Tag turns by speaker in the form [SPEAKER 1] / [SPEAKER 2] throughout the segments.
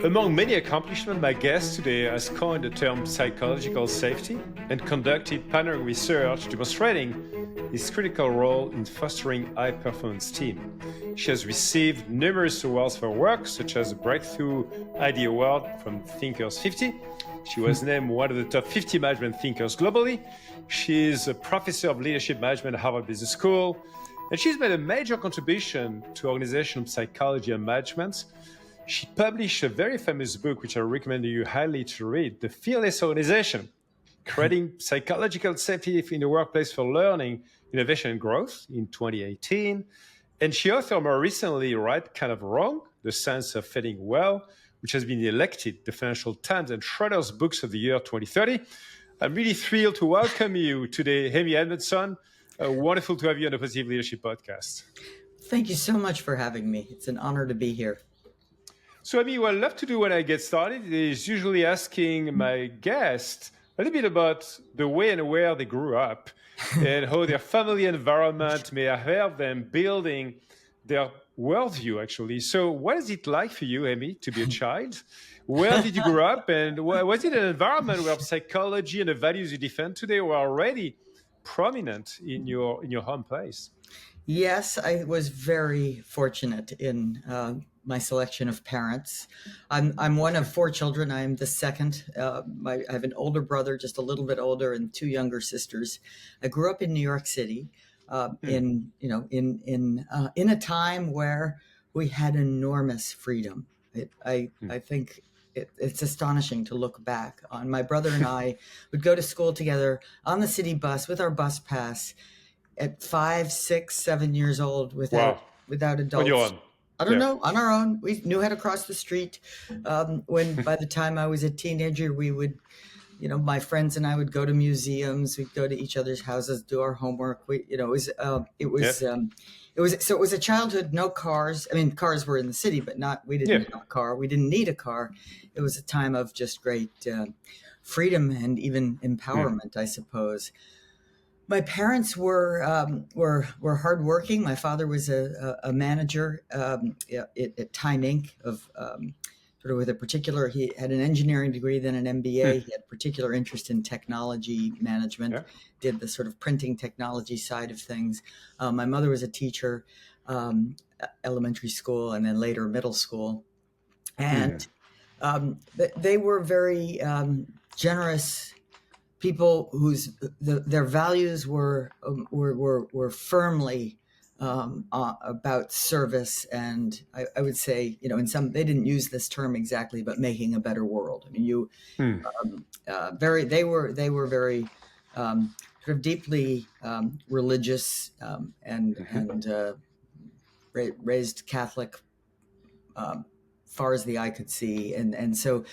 [SPEAKER 1] Among many accomplishments, my guest today has coined the term psychological safety and conducted pioneering research demonstrating its critical role in fostering high-performance teams. She has received numerous awards for her work, such as the Breakthrough Idea Award from Thinkers 50. She was named one of the top 50 management thinkers globally. She is a professor of leadership management at Harvard Business School, and she's made a major contribution to organizational psychology and management. She published a very famous book, which I recommend you highly to read, The Fearless Organization, Creating Psychological Safety in the Workplace for Learning, Innovation, and Growth in 2018. And she authored more recently, Right Kind of Wrong, The Science of Failing Well, which has been elected the Financial Times and Schroders Books of the Year 2030. I'm really thrilled to welcome you today, Amy Edmondson. Wonderful to have you on the Positive Leadership Podcast.
[SPEAKER 2] Thank you so much for having me. It's an honor to be here.
[SPEAKER 1] So, Amy, what I love to do when I get started is usually asking my guests a little bit about the way and where they grew up and how their family environment may have helped them building their worldview, actually. So what is it like for you, Amy, to be a child? Where did you grow up? And was it an environment where psychology and the values you defend today were already prominent in your home place?
[SPEAKER 2] Yes, I was very fortunate in my selection of parents. I'm one of four children. I'm the second. I have an older brother, just a little bit older, and two younger sisters. I grew up in New York City, in a time where we had enormous freedom. I think it's astonishing to look back on. My brother and I would go to school together on the city bus with our bus pass at 5, 6, 7 years old without adults.
[SPEAKER 1] On your own.
[SPEAKER 2] I don't know, on our own. We knew how to cross the street. When by the time I was a teenager, we would, my friends and I would go to museums. We'd go to each other's houses, do our homework. It was a childhood, no cars. I mean, cars were in the city, but we didn't have a car. We didn't need a car. It was a time of just great freedom and even empowerment, I suppose. My parents were hardworking. My father was a manager at Time Inc. He had an engineering degree, then an MBA. He had particular interest in technology management, did the sort of printing technology side of things. My mother was a teacher, elementary school, and then later middle school. And they were very generous people whose their values were firmly about service, and I would say, they didn't use this term exactly, but making a better world. I mean, they were very sort of deeply religious and raised Catholic, far as the eye could see, and so.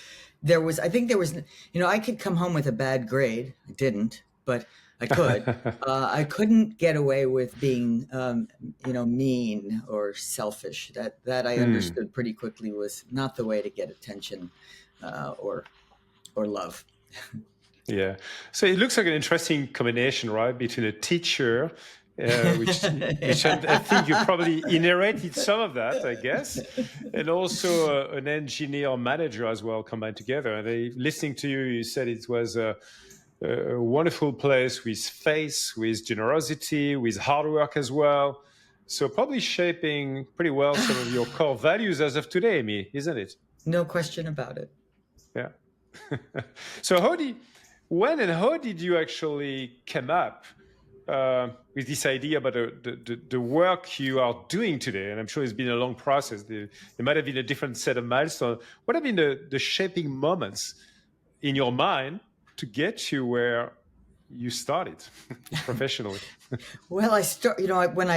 [SPEAKER 2] I could come home with a bad grade. I didn't, but I could. I couldn't get away with being, mean or selfish. That I understood pretty quickly was not the way to get attention or love.
[SPEAKER 1] Yeah. So it looks like an interesting combination, right, between a teacher, which I think you probably inherited some of that, I guess, and also an engineer manager as well combined together. And listening to you, you said it was a wonderful place with faith, with generosity, with hard work as well. So probably shaping pretty well some of your core values as of today, Amy, isn't it?
[SPEAKER 2] No question about it.
[SPEAKER 1] Yeah. So when and how did you actually come up with this idea about the work you are doing today? And I'm sure it's been a long process. There might have been a different set of milestones. What have been the shaping moments in your mind to get you where you started professionally?
[SPEAKER 2] Well, when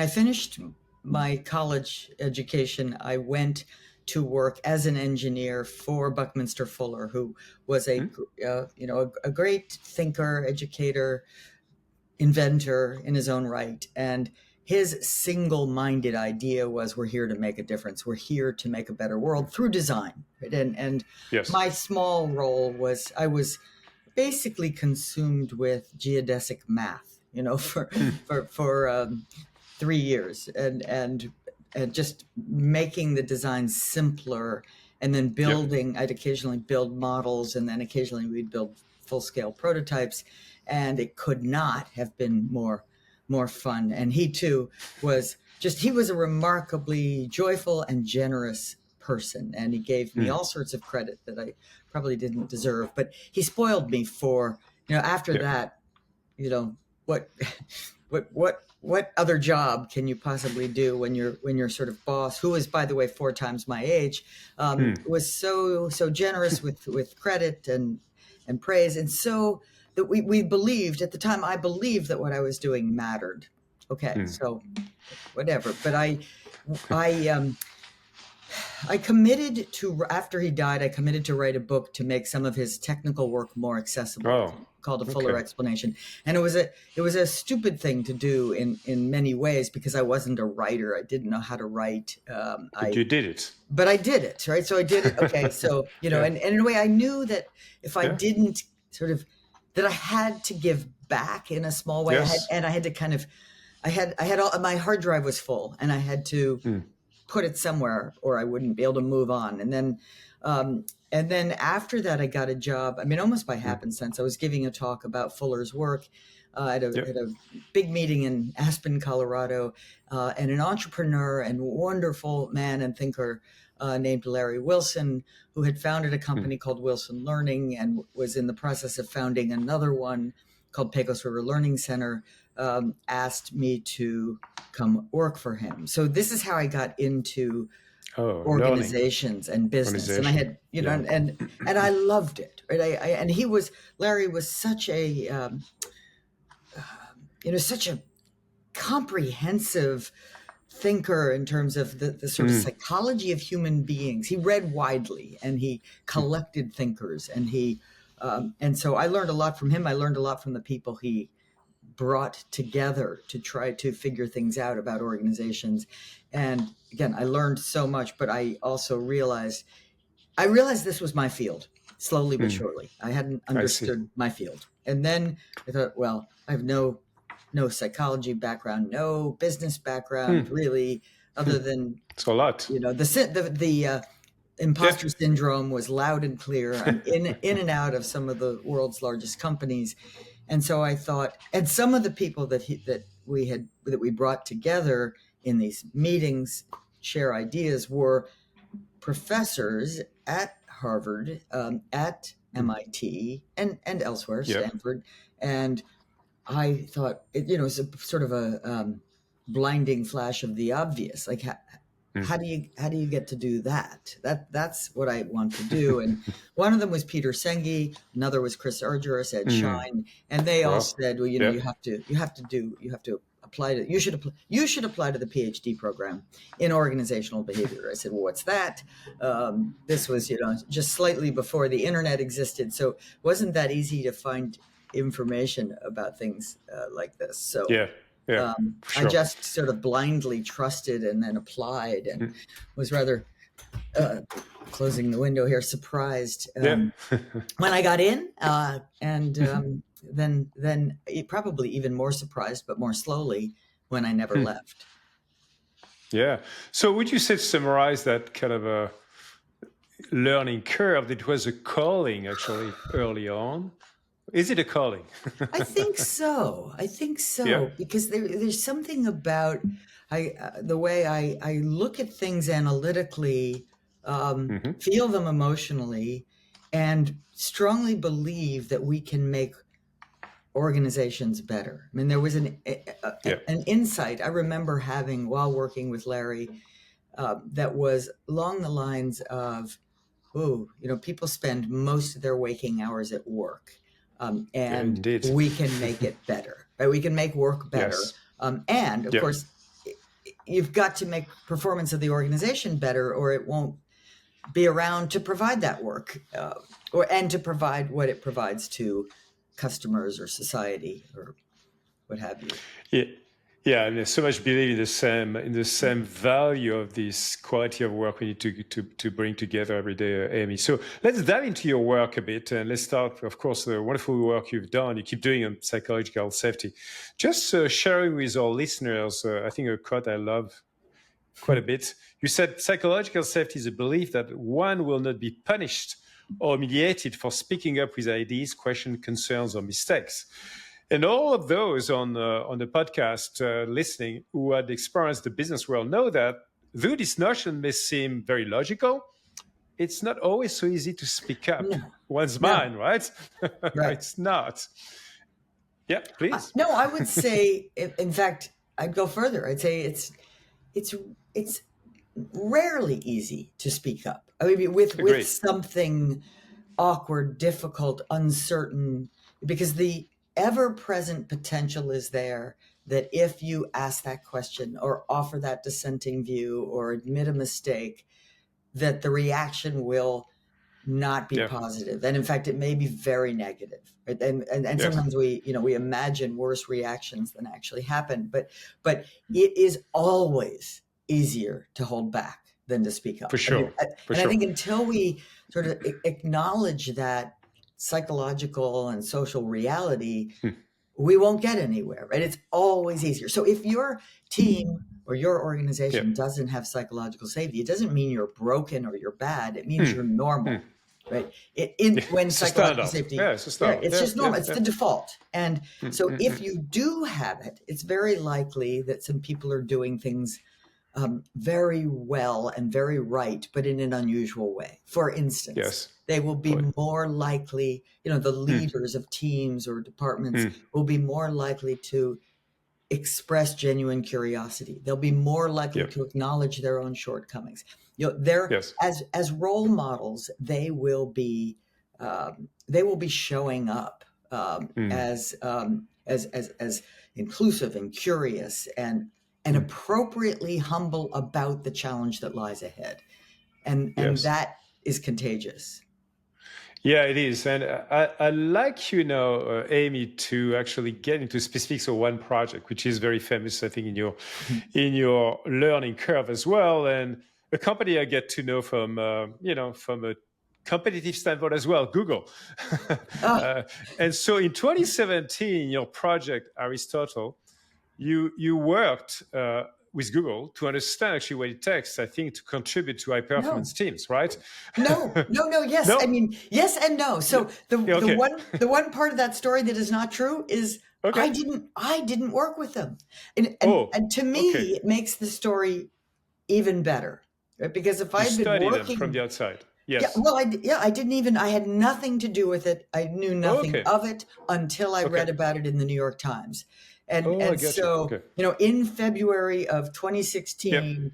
[SPEAKER 2] I finished my college education, I went to work as an engineer for Buckminster Fuller, who was a great thinker, educator, inventor in his own right. And his single-minded idea was, we're here to make a difference. We're here to make a better world through design. Right? And yes. My small role was, I was basically consumed with geodesic math, for 3 years, and just making the design simpler and then building. I'd occasionally build models, and then occasionally we'd build full-scale prototypes, and it could not have been more fun. And he too was he was a remarkably joyful and generous person, and he gave me all sorts of credit that I probably didn't deserve, but he spoiled me for, after that, what other job can you possibly do when your sort of boss, who is, by the way, 4 times my age, was so generous with credit and praise, and so that we believed at the time. I believed that what I was doing mattered. Okay, so whatever. But I committed to, after he died, I committed to write a book to make some of his technical work more accessible, called A Fuller Explanation. And it was a stupid thing to do in many ways, because I wasn't a writer. I didn't know how to write.
[SPEAKER 1] But you did it.
[SPEAKER 2] But I did it, right? So I did it. Okay, so, and in a way I knew that if I didn't that I had to give back in a small way.
[SPEAKER 1] Yes.
[SPEAKER 2] I had to kind of, I had all, my hard drive was full, and I had to put it somewhere or I wouldn't be able to move on. And then after that, I got a job. I mean, almost by happenstance, I was giving a talk about Fuller's work at a big meeting in Aspen, Colorado, and an entrepreneur and wonderful man and thinker named Larry Wilson, who had founded a company called Wilson Learning and was in the process of founding another one called Pecos River Learning Center, asked me to come work for him. So this is how I got into organizations and business. And I had, and I loved it. Right? Larry was such a, such a comprehensive thinker in terms of the sort of psychology of human beings. He read widely, and he collected thinkers, and and so I learned a lot from him. I learned a lot from the people he brought together to try to figure things out about organizations. And again, I learned so much, but I also realized this was my field, slowly but surely. I hadn't understood my field. And then I thought, well, I have no psychology background, no business background, really, other than
[SPEAKER 1] it's a lot.
[SPEAKER 2] The imposter syndrome was loud and clear. I'm in and out of some of the world's largest companies. And so I thought, and some of the people that we brought together in these meetings, share ideas, were professors at Harvard, at MIT, and elsewhere, Stanford. And I thought, it was a sort of a blinding flash of the obvious. Like, how do you get to do that? That's what I want to do. And one of them was Peter Senge, another was Chris Argyris, Ed Schein, and they all said, well, you have to apply to, you should apply to the PhD program in organizational behavior. I said, well, what's that? This was, just slightly before the internet existed, so it wasn't that easy to find information about things like this. So sure. I just sort of blindly trusted and then applied, and was rather, closing the window here, surprised when I got in, and then probably even more surprised, but more slowly, when I never left.
[SPEAKER 1] Yeah. So would you say, to summarize that kind of a learning curve, that it was a calling actually early on? Is it a calling?
[SPEAKER 2] I think so. Because there's something about the way I look at things analytically, feel them emotionally, and strongly believe that we can make organizations better. I mean, there was an insight I remember having while working with Larry that was along the lines of, people spend most of their waking hours at work. And we can make it better, right? We can make work better. Yes. And of course, you've got to make performance of the organization better, or it won't be around to provide that work, and to provide what it provides to customers or society or what have you.
[SPEAKER 1] Yeah, and there's so much belief in the same value of this quality of work we need to bring together every day, Amy. So let's dive into your work a bit, and let's start, of course, the wonderful work you've done. You keep doing on psychological safety. Just sharing with our listeners, I think a quote I love quite a bit. You said psychological safety is a belief that one will not be punished or humiliated for speaking up with ideas, questions, concerns, or mistakes. And all of those on the podcast listening who had experienced the business world know that though this notion may seem very logical, it's not always so easy to speak up one's mind, right?
[SPEAKER 2] Right.
[SPEAKER 1] It's not. Yeah, please.
[SPEAKER 2] No, I would say, in fact, I'd go further. I'd say it's rarely easy to speak up. I mean, with something awkward, difficult, uncertain, because the ever-present potential is there that if you ask that question or offer that dissenting view or admit a mistake, that the reaction will not be positive. And in fact, it may be very negative. Right? And sometimes we imagine worse reactions than actually happen. But it is always easier to hold back than to speak up.
[SPEAKER 1] For sure.
[SPEAKER 2] I think until we sort of acknowledge that psychological and social reality, we won't get anywhere, right? It's always easier. So if your team or your organization doesn't have psychological safety, it doesn't mean you're broken or you're bad. It means you're normal, right? When psychological safety, it's just normal. It's the default. And so if you do have it, it's very likely that some people are doing things very well and very right, but in an unusual way. For instance, they will be more likely, the leaders of teams or departments will be more likely to express genuine curiosity. They'll be more likely to acknowledge their own shortcomings. As role models, they will be showing up as inclusive and curious and appropriately humble about the challenge that lies ahead. And that is contagious.
[SPEAKER 1] Yeah, it is. And I like, Amy, to actually get into specifics of one project, which is very famous, I think, in your learning curve as well. And a company I get to know from a competitive standpoint as well, Google. And so in 2017, your project, Aristotle, you worked with Google to understand actually what it takes, I think, to contribute to high-performance teams, right?
[SPEAKER 2] No. Yes, no? I mean, yes and no. So the one part of that story that is not true is I didn't work with them, and to me, it makes the story even better, right? Because if I had been working
[SPEAKER 1] them from the outside. Yes.
[SPEAKER 2] Yeah, well, I didn't even, I had nothing to do with it. I knew nothing of it until I read about it in the New York Times. And so, in February of 2016,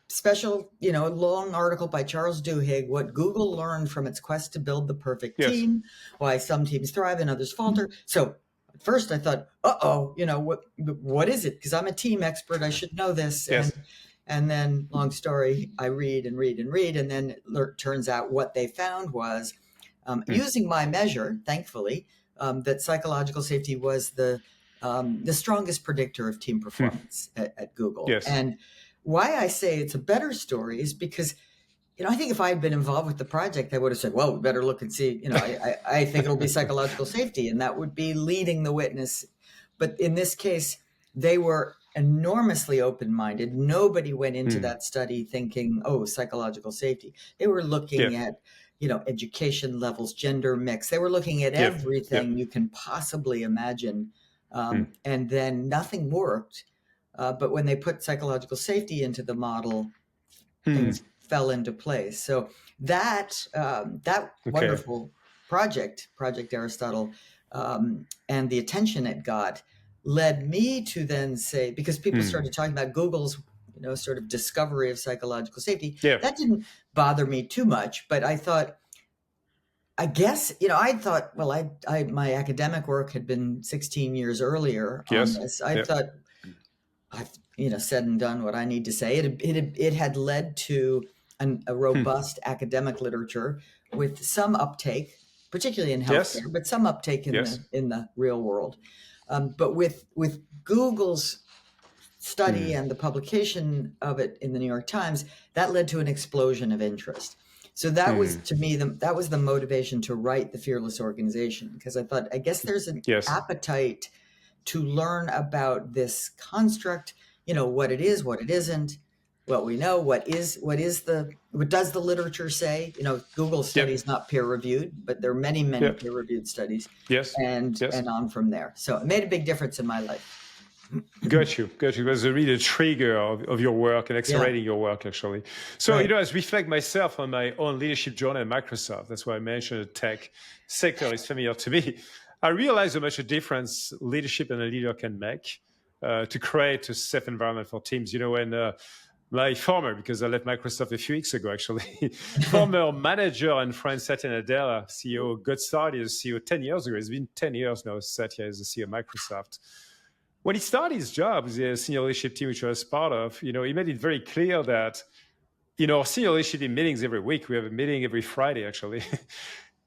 [SPEAKER 2] special, long article by Charles Duhigg, what Google learned from its quest to build the perfect team, why some teams thrive and others falter. So at first I thought, what is it? Because I'm a team expert, I should know this.
[SPEAKER 1] Yes.
[SPEAKER 2] And then, long story, I read, and then it turns out what they found was, using my measure, thankfully, that psychological safety was the strongest predictor of team performance at Google.
[SPEAKER 1] Yes.
[SPEAKER 2] And why I say it's a better story is because, I think if I had been involved with the project, I would have said, well, we better look and see, I think it'll be psychological safety, and that would be leading the witness. But in this case, they were enormously open-minded. Nobody went into that study thinking, psychological safety. They were looking at, education levels, gender mix. They were looking at everything you can possibly imagine. And then nothing worked. But when they put psychological safety into the model, things fell into place. So that wonderful project Aristotle, and the attention it got led me to then say, because people started talking about Google's, sort of discovery of psychological safety, that didn't bother me too much. But I thought, my academic work had been 16 years earlier on this. I thought I've, said and done what I need to say. It had led to a robust academic literature with some uptake, particularly in healthcare, but some uptake in the real world. But with Google's study and the publication of it in the New York Times, that led to an explosion of interest. So that was, to me, that was the motivation to write The Fearless Organization, because I thought, I guess there's an appetite to learn about this construct, what it is, what it isn't, what we know, what does the literature say? Google studies not peer reviewed, but there are many peer reviewed studies.
[SPEAKER 1] Yes.
[SPEAKER 2] And on from there. So it made a big difference in my life.
[SPEAKER 1] Got you. It was really a trigger of your work and accelerating your work, actually. So, as I reflect myself on my own leadership journey at Microsoft, that's why I mentioned the tech sector is familiar to me. I realized how much a difference leadership and a leader can make to create a safe environment for teams. When my former, because I left Microsoft a few weeks ago, actually, former manager and friend Satya Nadella, CEO, got started as CEO 10 years ago. It's been 10 years now, Satya is the CEO of Microsoft. When he started his job with the senior leadership team, which I was part of, he made it very clear that, our senior leadership team meetings every week, we have a meeting every Friday, actually.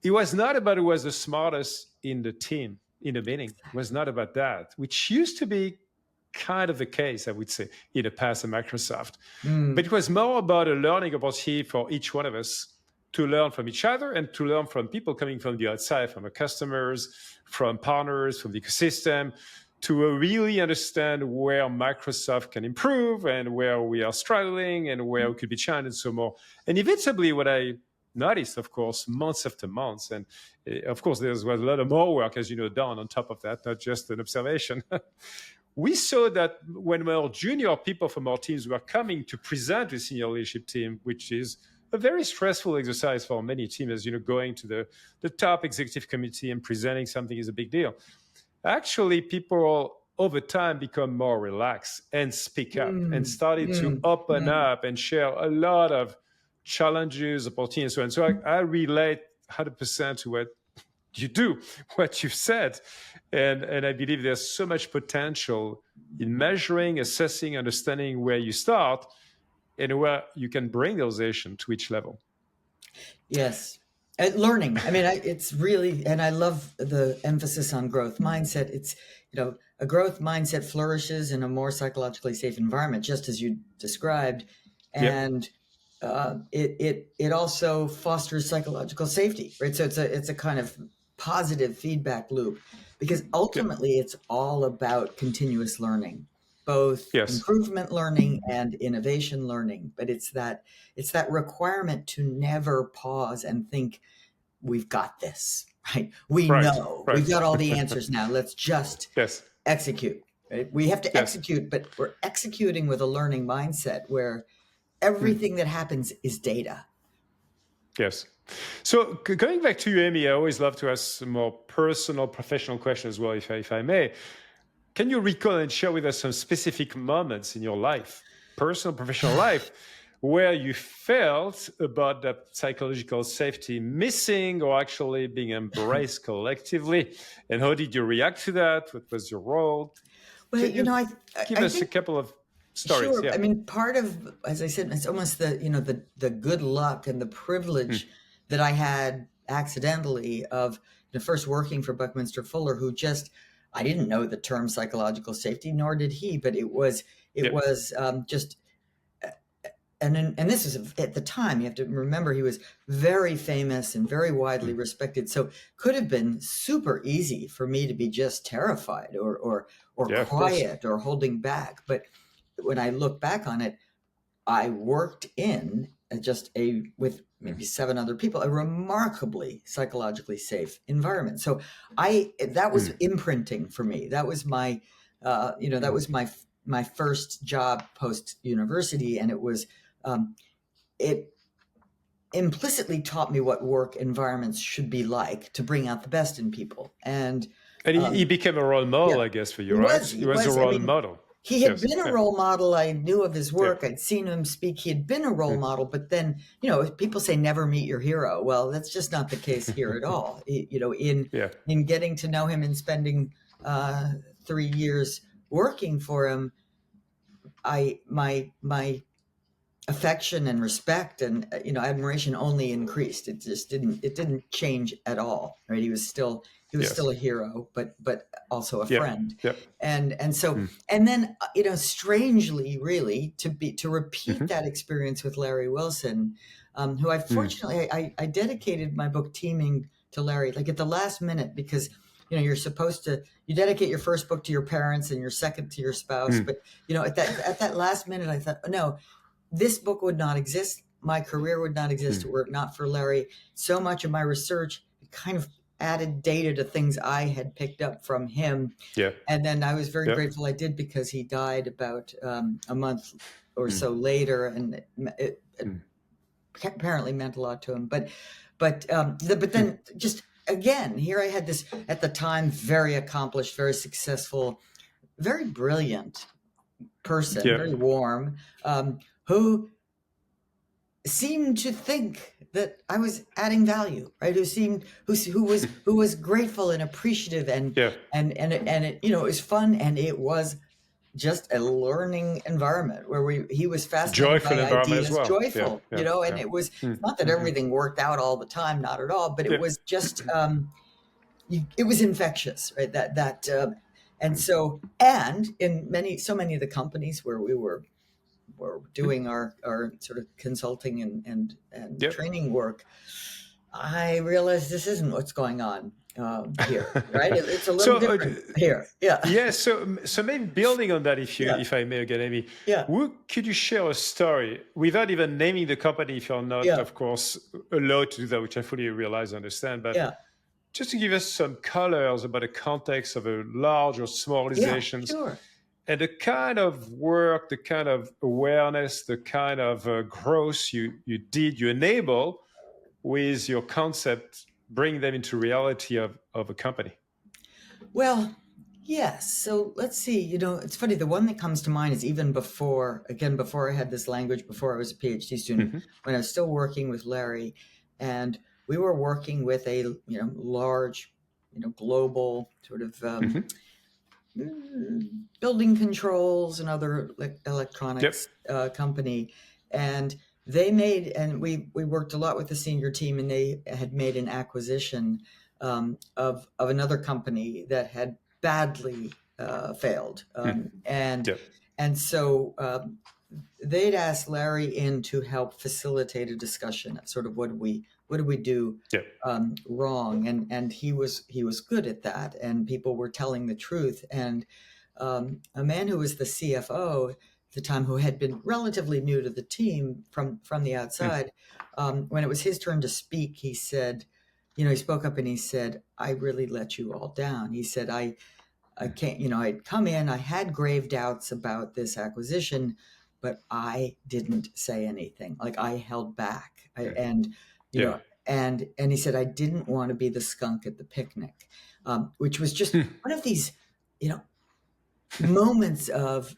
[SPEAKER 1] It was not about who was the smartest in the team, in the meeting. It was not about that, which used to be kind of the case, I would say, in the past at Microsoft. But it was more about a learning opportunity for each one of us to learn from each other and to learn from people coming from the outside, from our customers, from partners, from the ecosystem, to really understand where Microsoft can improve and where we are struggling and where we could be challenged and so more. And inevitably, what I noticed, of course, months after months, and of course, there was a lot of more work, as you know, done on top of that, not just an observation. We saw that when more junior people from our teams were coming to present to the senior leadership team, which is a very stressful exercise for many teams, going to the top executive committee and presenting something is a big deal. Actually, people over time become more relaxed and speak up and started to open up and share a lot of challenges, opportunities, and so on. So I relate 100% to what you do, what you've said. And I believe there's so much potential in measuring, assessing, understanding where you start and where you can bring the organization to each level.
[SPEAKER 2] Yes. Learning. I mean, it's really, and I love the emphasis on growth mindset. It's, a growth mindset flourishes in a more psychologically safe environment, just as you described. And it also fosters psychological safety, right? So it's a kind of positive feedback loop, because ultimately it's all about continuous learning, both improvement learning and innovation learning. But it's that requirement to never pause and think, we've got this, right? We know we've got all the answers now. Let's just execute. Right? We have to execute, but we're executing with a learning mindset where everything that happens is data.
[SPEAKER 1] Yes. So going back to you, Amy, I always love to ask some more personal, professional questions as well, if I may. Can you recall and share with us some specific moments in your life, personal, professional life, where you felt about that psychological safety missing or actually being embraced collectively? And how did you react to that? What was your role?
[SPEAKER 2] Well,
[SPEAKER 1] give us a couple of stories.
[SPEAKER 2] Sure. I mean, part of, as I said, it's almost the good luck and the privilege that I had accidentally of first working for Buckminster Fuller, who I didn't know the term psychological safety, nor did he, but it was just. And this was at the time, you have to remember, he was very famous and very widely respected. So could have been super easy for me to be just terrified or quiet or holding back. But when I look back on it, I worked in with maybe 7 other people, a remarkably psychologically safe environment. So that was imprinting for me. That was my, that was my first job post university, and it was. It implicitly taught me what work environments should be like to bring out the best in people. And
[SPEAKER 1] he became a role model, I guess, for you, right? He was a role model.
[SPEAKER 2] He had been a role model. I knew of his work. I'd seen him speak. He had been a role model. But then, people say never meet your hero. Well, that's just not the case here at all. In getting to know him and spending 3 years working for him, my affection and respect and admiration only increased. It just didn't change at all, right? He was still a hero, but also a friend. And so and then strangely, really, to repeat that experience with Larry Wilson, who I fortunately I dedicated my book Teaming to Larry, like at the last minute, because you're supposed to, you dedicate your first book to your parents and your second to your spouse, but at that last minute I thought, no, this book would not exist. My career would not exist were it not for Larry. So much of my research kind of added data to things I had picked up from him.
[SPEAKER 1] Yeah.
[SPEAKER 2] And then I was very
[SPEAKER 1] Yeah.
[SPEAKER 2] grateful I did, because he died about a month or so later, and it apparently meant a lot to him. But then just again, here I had this, at the time, very accomplished, very successful, very brilliant person, very warm, who seemed to think that I was adding value, right? Who was grateful and appreciative, and it, you know, it was fun, and it was just a learning environment where he was fascinated
[SPEAKER 1] joyful
[SPEAKER 2] by
[SPEAKER 1] environment
[SPEAKER 2] ideas,
[SPEAKER 1] as well.
[SPEAKER 2] joyful, you know, and it was not that everything worked out all the time, not at all, but it was just it was infectious, right? And so, and in so many of the companies where we were doing our sort of consulting and training work, I realized this isn't what's going on here, right? It's a little different here. Yeah.
[SPEAKER 1] Yeah. So maybe building on that, if I may again, Amy, could you share a story without even naming the company, if you're not, of course, allowed to do that, which I fully realize and understand, but just to give us some colors about the context of a large or small organizations.
[SPEAKER 2] Yeah, sure.
[SPEAKER 1] And the kind of work, the kind of awareness, the kind of growth you enable with your concept, bring them into reality of a company.
[SPEAKER 2] Well, yes. So let's see, you know, it's funny. The one that comes to mind is even before I had this language, before I was a PhD student, when I was still working with Larry, and we were working with a, you know, large, you know, global sort of building controls and other electronics company, and we worked a lot with the senior team, and they had made an acquisition of another company that had badly failed, and so they'd asked Larry in to help facilitate a discussion of sort of what do we do wrong, and he was good at that, and people were telling the truth, and a man who was the CFO at the time, who had been relatively new to the team from the outside, when it was his turn to speak, he said, you know, he spoke up and he said, "I really let you all down." He said, I can't, you know, I'd come in, I had grave doubts about this acquisition, but I didn't say anything. Like, I held back. You know, and he said, I didn't want to be the skunk at the picnic, which was just one of these, you know, moments of,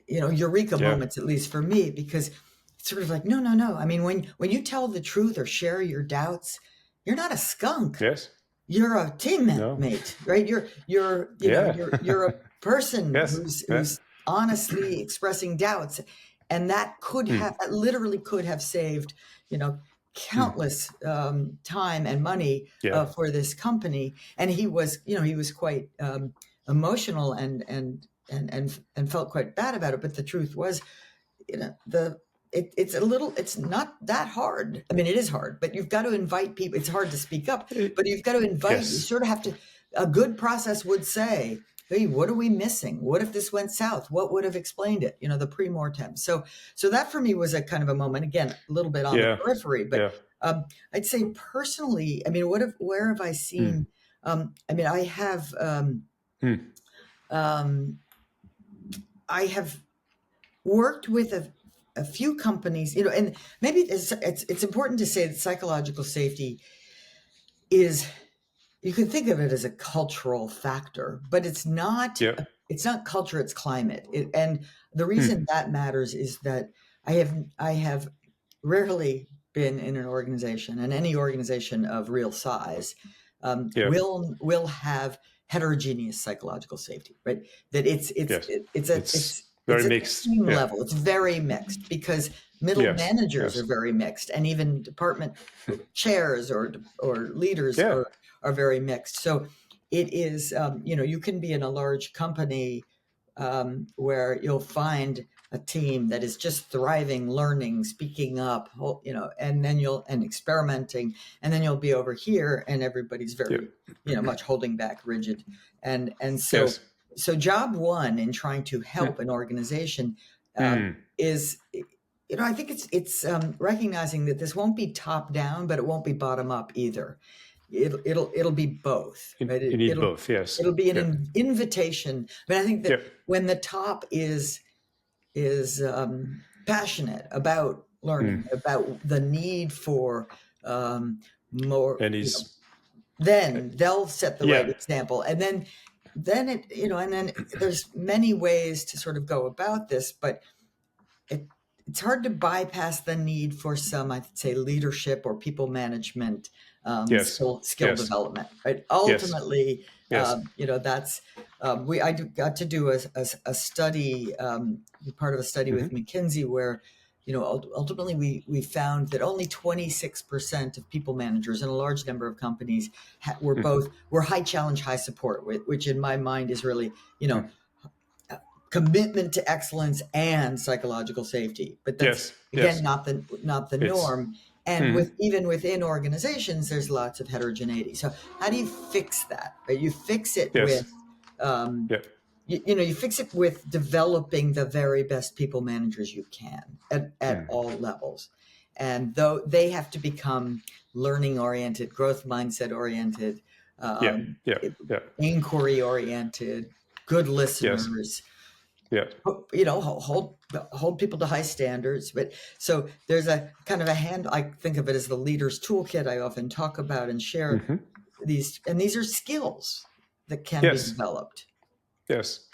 [SPEAKER 2] you know, eureka moments, at least for me, because it's sort of like, no. I mean, when you tell the truth or share your doubts, you're not a skunk.
[SPEAKER 1] Yes.
[SPEAKER 2] You're a teammate, right? You're a person who's honestly expressing doubts, and that literally could have saved, you know, countless time and money for this company. And he was quite emotional and felt quite bad about it. But the truth was, you know, it's not that hard. I mean, it is hard, but you've got to invite people. It's hard to speak up, but you've got to invite. You sort of have to. A good process would say, "Hey, what are we missing? What if this went south? What would have explained it?" You know, the pre-mortem. So that for me was a kind of a moment. Again, a little bit on the periphery, but I'd say personally, I mean, where have I seen? I mean, I have worked with a few companies, you know, and maybe it's important to say that psychological safety is, you can think of it as a cultural factor, but it's not. It's not culture; it's climate. And the reason that matters is that I have rarely been in an organization, and any organization of real size will have heterogeneous psychological safety, right? That it's
[SPEAKER 1] very mixed.
[SPEAKER 2] Team level. It's very mixed, because middle managers are very mixed, and even department chairs or leaders are very mixed. So it is, you know, you can be in a large company where you'll find a team that is just thriving, learning, speaking up, you know, and then experimenting, and then you'll be over here and everybody's very, you know, much holding back, rigid, and so. So job one in trying to help an organization is I think it's recognizing that this won't be top down, but it won't be bottom up either. It'll be both, right?
[SPEAKER 1] You need both, yes.
[SPEAKER 2] It'll be an
[SPEAKER 1] Yeah.
[SPEAKER 2] invitation. But I think that
[SPEAKER 1] Yeah.
[SPEAKER 2] when the top is passionate about learning, about the need for more,
[SPEAKER 1] And he's
[SPEAKER 2] then they'll set the right
[SPEAKER 1] yeah.
[SPEAKER 2] example, and then it and then there's many ways to sort of go about this, but it's hard to bypass the need for some, I'd say, leadership or people management
[SPEAKER 1] Yes.
[SPEAKER 2] skill
[SPEAKER 1] Yes.
[SPEAKER 2] development. Right?
[SPEAKER 1] Yes.
[SPEAKER 2] Ultimately,
[SPEAKER 1] Yes.
[SPEAKER 2] that's got to do a study, part of a study with McKinsey, where ultimately we found that only 26% of people managers in a large number of companies were high challenge, high support, which in my mind is really commitment to excellence and psychological safety. But that's
[SPEAKER 1] Yes.
[SPEAKER 2] not the norm. And even within organizations, there's lots of heterogeneity. So how do you fix that? Right? You fix it with you fix it with developing the very best people managers you can at all levels. And though they have to become learning oriented, growth mindset oriented, inquiry oriented, good listeners. Hold people to high standards. But so there's a kind of I think of it as the leader's toolkit I often talk about and share these are skills that can be developed.
[SPEAKER 1] Yes.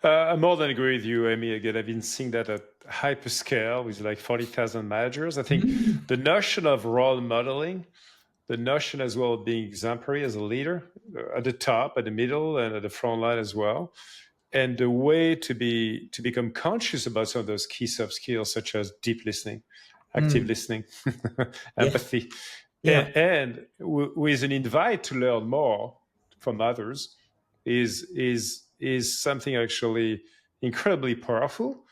[SPEAKER 1] I more than agree with you, Amy. Again, I've been seeing that at hyperscale with like 40,000 managers. I think the notion of role modeling, the notion as well of being exemplary as a leader at the top, at the middle, and at the front line as well. And the way to become conscious about some of those key soft skills, such as deep listening, active listening, empathy, and with an invite to learn more from others, is something actually incredibly powerful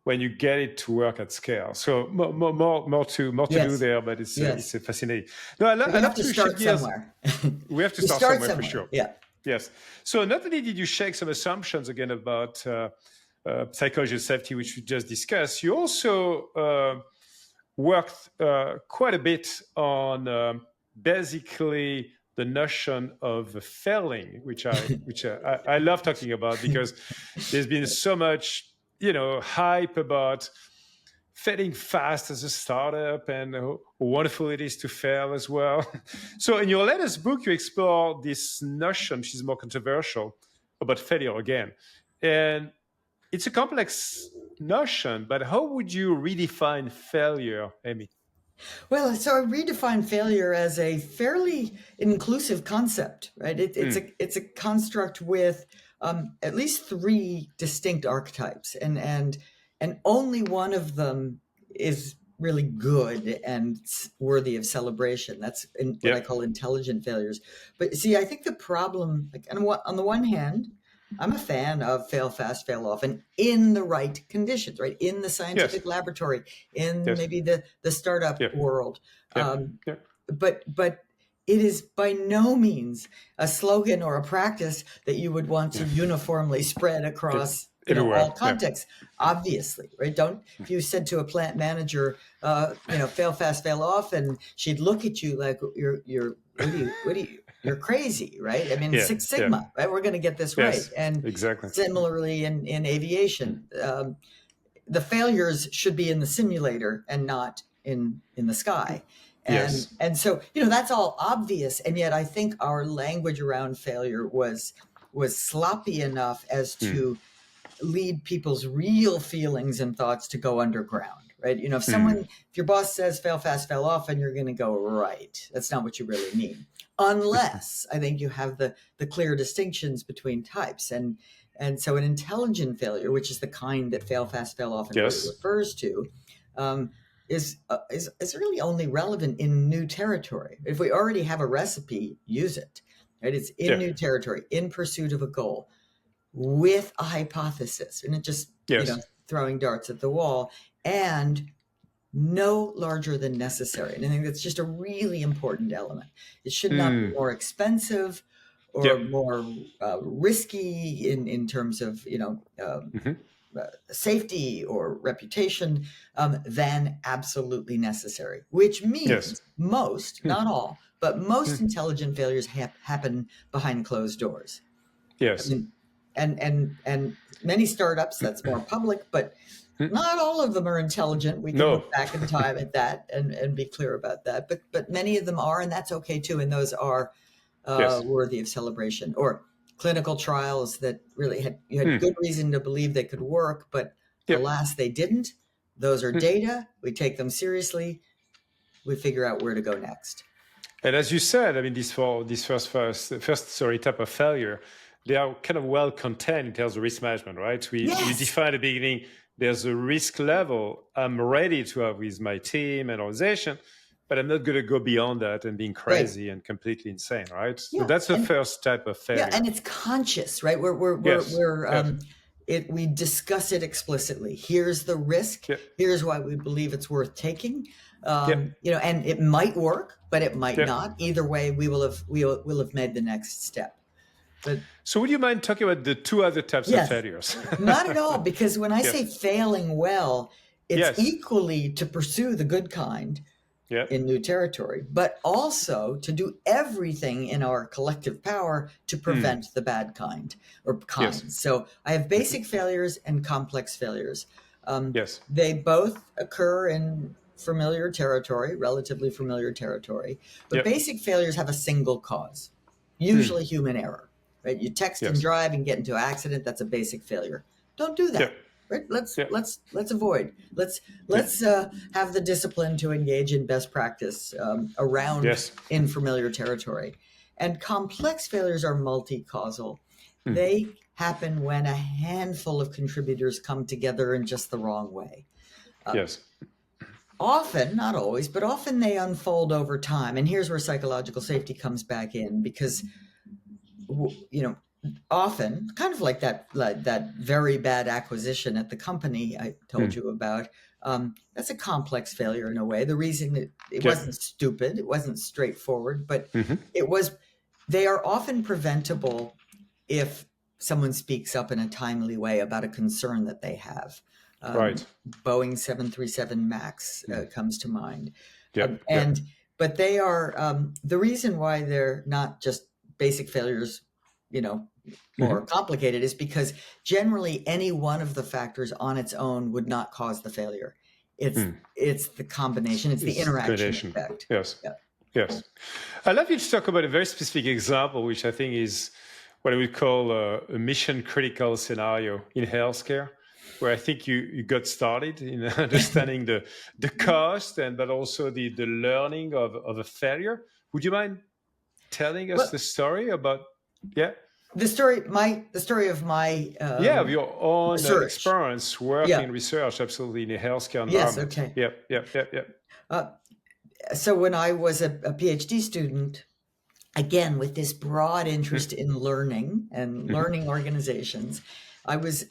[SPEAKER 1] when you get it to work at scale. So more to do there, but it's fascinating. No, I love to
[SPEAKER 2] start somewhere.
[SPEAKER 1] We have to start somewhere for sure.
[SPEAKER 2] Yeah.
[SPEAKER 1] Yes. So not only did you shake some assumptions again about psychology of safety, which we just discussed, you also worked quite a bit on basically the notion of failing, which I love talking about, because there's been so much hype about failing fast as a startup and how wonderful it is to fail as well. So in your latest book, you explore this notion, which is more controversial, about failure again. And it's a complex notion, but how would you redefine failure, Amy?
[SPEAKER 2] Well, so I redefine failure as a fairly inclusive concept, right? It's a construct with at least three distinct archetypes, and only one of them is really good and worthy of celebration. That's what I call intelligent failures. But see, I think the problem, on the one hand, I'm a fan of fail fast, fail often in the right conditions, right? In the scientific laboratory, in maybe the startup world. But it is by no means a slogan or a practice that you would want to uniformly spread across all contexts. Obviously, right? If you said to a plant manager, fail fast, fail often, she'd look at you like you're crazy, right? I mean, Six Sigma, right? We're going to get this right. And
[SPEAKER 1] exactly.
[SPEAKER 2] Similarly in aviation, the failures should be in the simulator and not in the sky. And so, that's all obvious. And yet I think our language around failure was sloppy enough as to lead people's real feelings and thoughts to go underground, right? If your boss says fail fast, fail often, you're going to go, right. That's not what you really mean. Unless I think you have the clear distinctions between types. And so an intelligent failure, which is the kind that fail fast, fail often really refers to, is really only relevant in new territory. If we already have a recipe, use it. Right? It's in new territory, in pursuit of a goal, with a hypothesis, and it just throwing darts at the wall, and no larger than necessary. And I think that's just a really important element. It should not be more expensive or more risky in terms of safety or reputation than absolutely necessary, which means
[SPEAKER 1] Yes.
[SPEAKER 2] most, not all, but most intelligent failures happen behind closed doors. I
[SPEAKER 1] Yes.
[SPEAKER 2] mean, and many startups, that's more public, but not all of them are intelligent. We can
[SPEAKER 1] No.
[SPEAKER 2] look back in time at that and be clear about that. But many of them are, and that's okay too. And those are
[SPEAKER 1] Yes.
[SPEAKER 2] worthy of celebration. Or clinical trials that really had good reason to believe they could work, but
[SPEAKER 1] Yep.
[SPEAKER 2] alas, they didn't. Those are data. We take them seriously. We figure out where to go next.
[SPEAKER 1] And as you said, I mean, this first type of failure, they are kind of well contained in terms of risk management, right? We define at the beginning, there's a risk level I'm ready to have with my team and organization, but I'm not going to go beyond that and being crazy and completely insane, right?
[SPEAKER 2] Yeah.
[SPEAKER 1] So that's the first type of failure.
[SPEAKER 2] Yeah, and it's conscious, right? We discuss it explicitly. Here's the risk.
[SPEAKER 1] Yep.
[SPEAKER 2] Here's why we believe it's worth taking. And it might work, but it might not. Either way, we will have made the next step. But,
[SPEAKER 1] so would you mind talking about the two other types of failures?
[SPEAKER 2] Not at all, because when I say failing well, it's equally to pursue the good kind in new territory, but also to do everything in our collective power to prevent the bad kind or kinds. Yes. So I have basic failures and complex failures. They both occur in familiar territory, relatively familiar territory, but basic failures have a single cause, usually human error. Right? You text and drive and get into an accident. That's a basic failure. Don't do that. Right? Let's avoid. Let's have the discipline to engage in best practice around in familiar territory. And complex failures are multi-causal. They happen when a handful of contributors come together in just the wrong way. Often, not always, but often they unfold over time. And here's where psychological safety comes back in, because often, kind of like that very bad acquisition at the company I told you about, that's a complex failure in a way. The reason it wasn't stupid, it wasn't straightforward, but they are often preventable if someone speaks up in a timely way about a concern that they have. Boeing 737 MAX comes to mind. But they are, the reason why they're not just basic failures, more complicated, is because generally any one of the factors on its own would not cause the failure. It's the combination, it's the interaction effect.
[SPEAKER 1] Yes. I'd love you to talk about a very specific example, which I think is what I would call a mission critical scenario in healthcare, where I think you got started in understanding the cost but also the learning of a failure. Would you mind telling us the story about
[SPEAKER 2] the story of my
[SPEAKER 1] of your own
[SPEAKER 2] research.
[SPEAKER 1] experience working in research, absolutely, in a healthcare environment.
[SPEAKER 2] So when I was a PhD student, again with this broad interest in learning and learning organizations, I was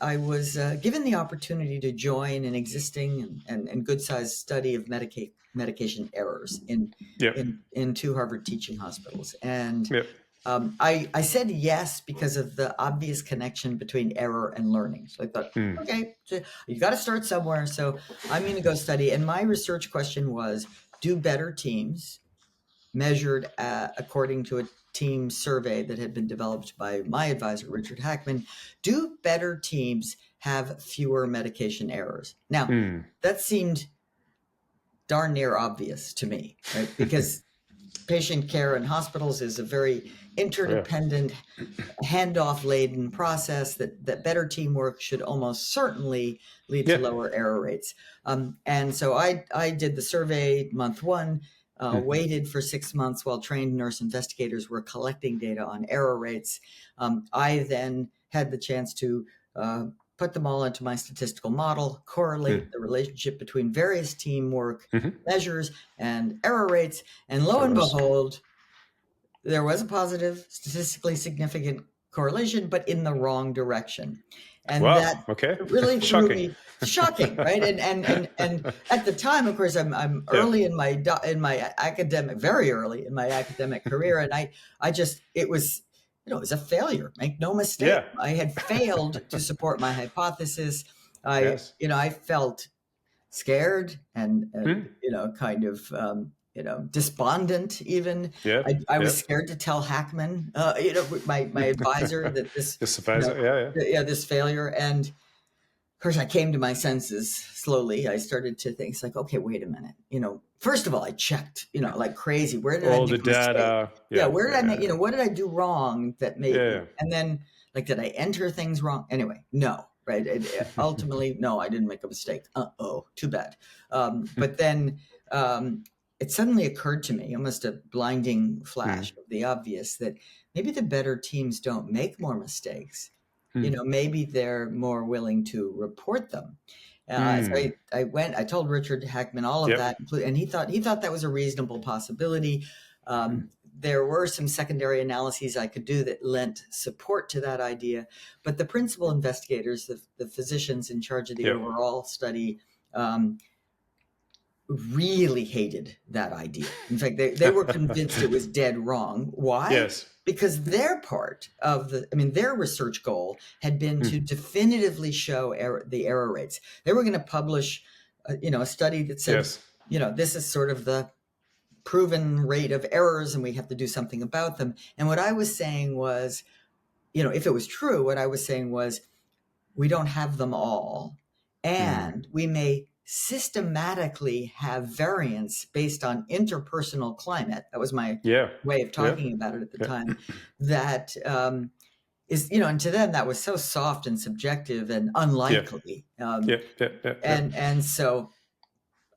[SPEAKER 2] given the opportunity to join an existing and good-sized study of medication errors in two Harvard teaching hospitals. And I said yes because of the obvious connection between error and learning. So I thought, okay, so you got to start somewhere. So I'm going to go study. And my research question was, do better teams, measured according to a team survey that had been developed by my advisor, Richard Hackman, do better teams have fewer medication errors? Now, that seemed darn near obvious to me, right? Because patient care in hospitals is a very interdependent, handoff-laden process that better teamwork should almost certainly lead to lower error rates. And so I did the survey month one, waited for 6 months while trained nurse investigators were collecting data on error rates. I then had the chance to put them all into my statistical model, correlate the relationship between various teamwork measures and error rates, and lo and behold, there was a positive, statistically significant correlation, but in the wrong direction. And that really threw me shocking, right? And at the time, of course, I'm early in my academic, very early in my academic career, and I just, it was a failure. Make no mistake, I had failed to support my hypothesis.
[SPEAKER 1] Yes.
[SPEAKER 2] I felt scared and
[SPEAKER 1] Hmm.
[SPEAKER 2] kind of despondent even.
[SPEAKER 1] Yeah.
[SPEAKER 2] I was
[SPEAKER 1] Yes.
[SPEAKER 2] scared to tell Hackman, my advisor, that this,
[SPEAKER 1] The supervisor. Yeah.
[SPEAKER 2] this failure. And of course, I came to my senses slowly. I started to think, it's like, okay, wait a minute. First of all, I checked, like crazy. Where did I
[SPEAKER 1] All the
[SPEAKER 2] make a mistake?
[SPEAKER 1] data.
[SPEAKER 2] Yeah,
[SPEAKER 1] Yeah.
[SPEAKER 2] where did I make,
[SPEAKER 1] Yeah.
[SPEAKER 2] what did I do wrong that made,
[SPEAKER 1] Yeah.
[SPEAKER 2] and then, like, did I enter things wrong? Anyway, no, right? Ultimately, no, I didn't make a mistake. Uh-oh, too bad. But then it suddenly occurred to me, almost a blinding flash of the obvious, that maybe the better teams don't make more mistakes. Maybe they're more willing to report them. So I told Richard Hackman all of
[SPEAKER 1] Yep.
[SPEAKER 2] that, and he thought that was a reasonable possibility. There were some secondary analyses I could do that lent support to that idea, but the principal investigators, the physicians in charge of the
[SPEAKER 1] Yep.
[SPEAKER 2] overall study, really hated that idea. In fact, they were convinced it was dead wrong. Why?
[SPEAKER 1] Yes.
[SPEAKER 2] Because their part of their research goal had been to definitively show the error rates. They were going to publish, a study that said,
[SPEAKER 1] Yes.
[SPEAKER 2] This is sort of the proven rate of errors, and we have to do something about them. And what I was saying was, if it was true, what I was saying was, we don't have them all, and we may systematically have variance based on interpersonal climate. That was my way of talking about it at the time. That is, and to them that was so soft and subjective and unlikely. And so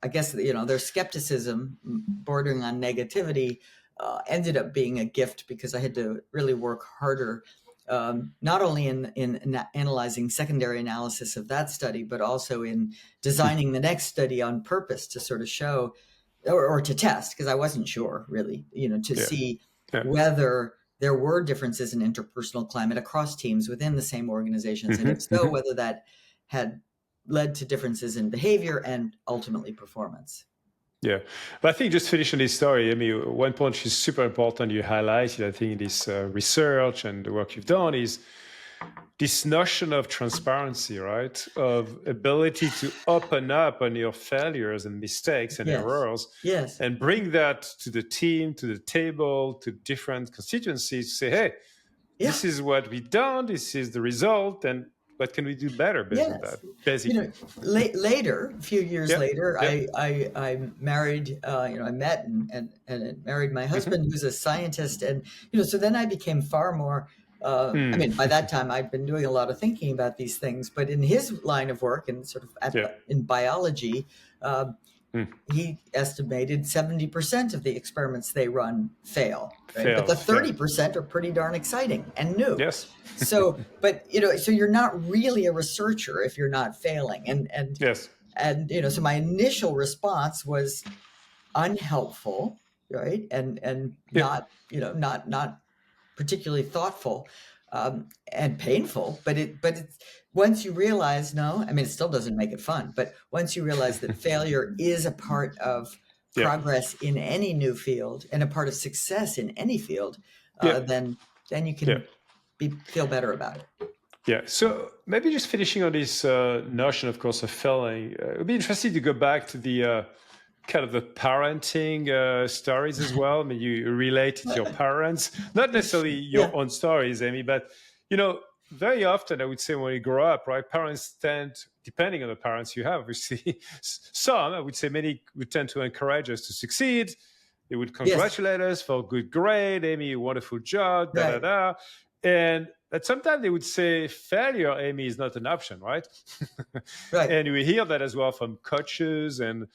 [SPEAKER 2] I guess, their skepticism bordering on negativity ended up being a gift, because I had to really work harder, not only in analyzing secondary analysis of that study, but also in designing the next study on purpose to sort of show or to test, because I wasn't sure really, to see whether there were differences in interpersonal climate across teams within the same organizations. And if so, whether that had led to differences in behavior and ultimately performance.
[SPEAKER 1] Yeah, but I think just finishing this story, one point which is super important you highlighted, I think, in this research and the work you've done is this notion of transparency, right? Of ability to open up on your failures and mistakes and errors, and bring that to the team, to the table, to different constituencies, to say, hey, this is what we've done, this is the result, and what can we do better based on that? Basically,
[SPEAKER 2] later, a few years later, I married. I met and married my husband, who's a scientist, and so then I became far more. By that time, I'd been doing a lot of thinking about these things, but in his line of work and sort of in biology, he estimated 70% of the experiments they run fail, right? But the 30% are pretty darn exciting and new.
[SPEAKER 1] Yes.
[SPEAKER 2] So you're not really a researcher if you're not failing. And so my initial response was unhelpful, right? And not particularly thoughtful, and painful, but it's once you realize, it still doesn't make it fun, but once you realize that failure is a part of progress in any new field and a part of success in any field, then you can feel better about it.
[SPEAKER 1] Yeah. So maybe just finishing on this notion, of course, of failing, it would be interesting to go back to the kind of the parenting stories as well. You relate to your parents, not necessarily your own stories, Amy, but, very often I would say when you grow up, right, parents tend, depending on the parents you have, obviously, some, I would say many would tend to encourage us to succeed. They would congratulate us for a good grade, Amy, wonderful job, And but sometimes they would say failure, Amy, is not an option, right? And we hear that as well from coaches and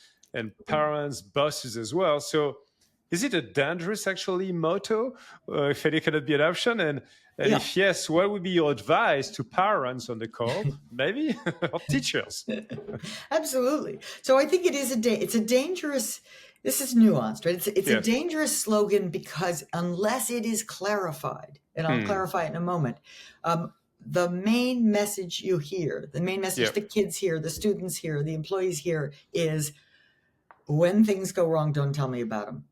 [SPEAKER 1] parents, bosses as well. So is it a dangerous, actually, motto? Failure cannot be an option? And if yes, what would be your advice to parents on the call, maybe, or teachers?
[SPEAKER 2] Absolutely. So I think it's a dangerous, this is nuanced, right? It's a dangerous slogan, because unless it is clarified, and I'll clarify it in a moment, the main message you hear, the main message the kids hear, the students hear, the employees hear is, when things go wrong, don't tell me about them.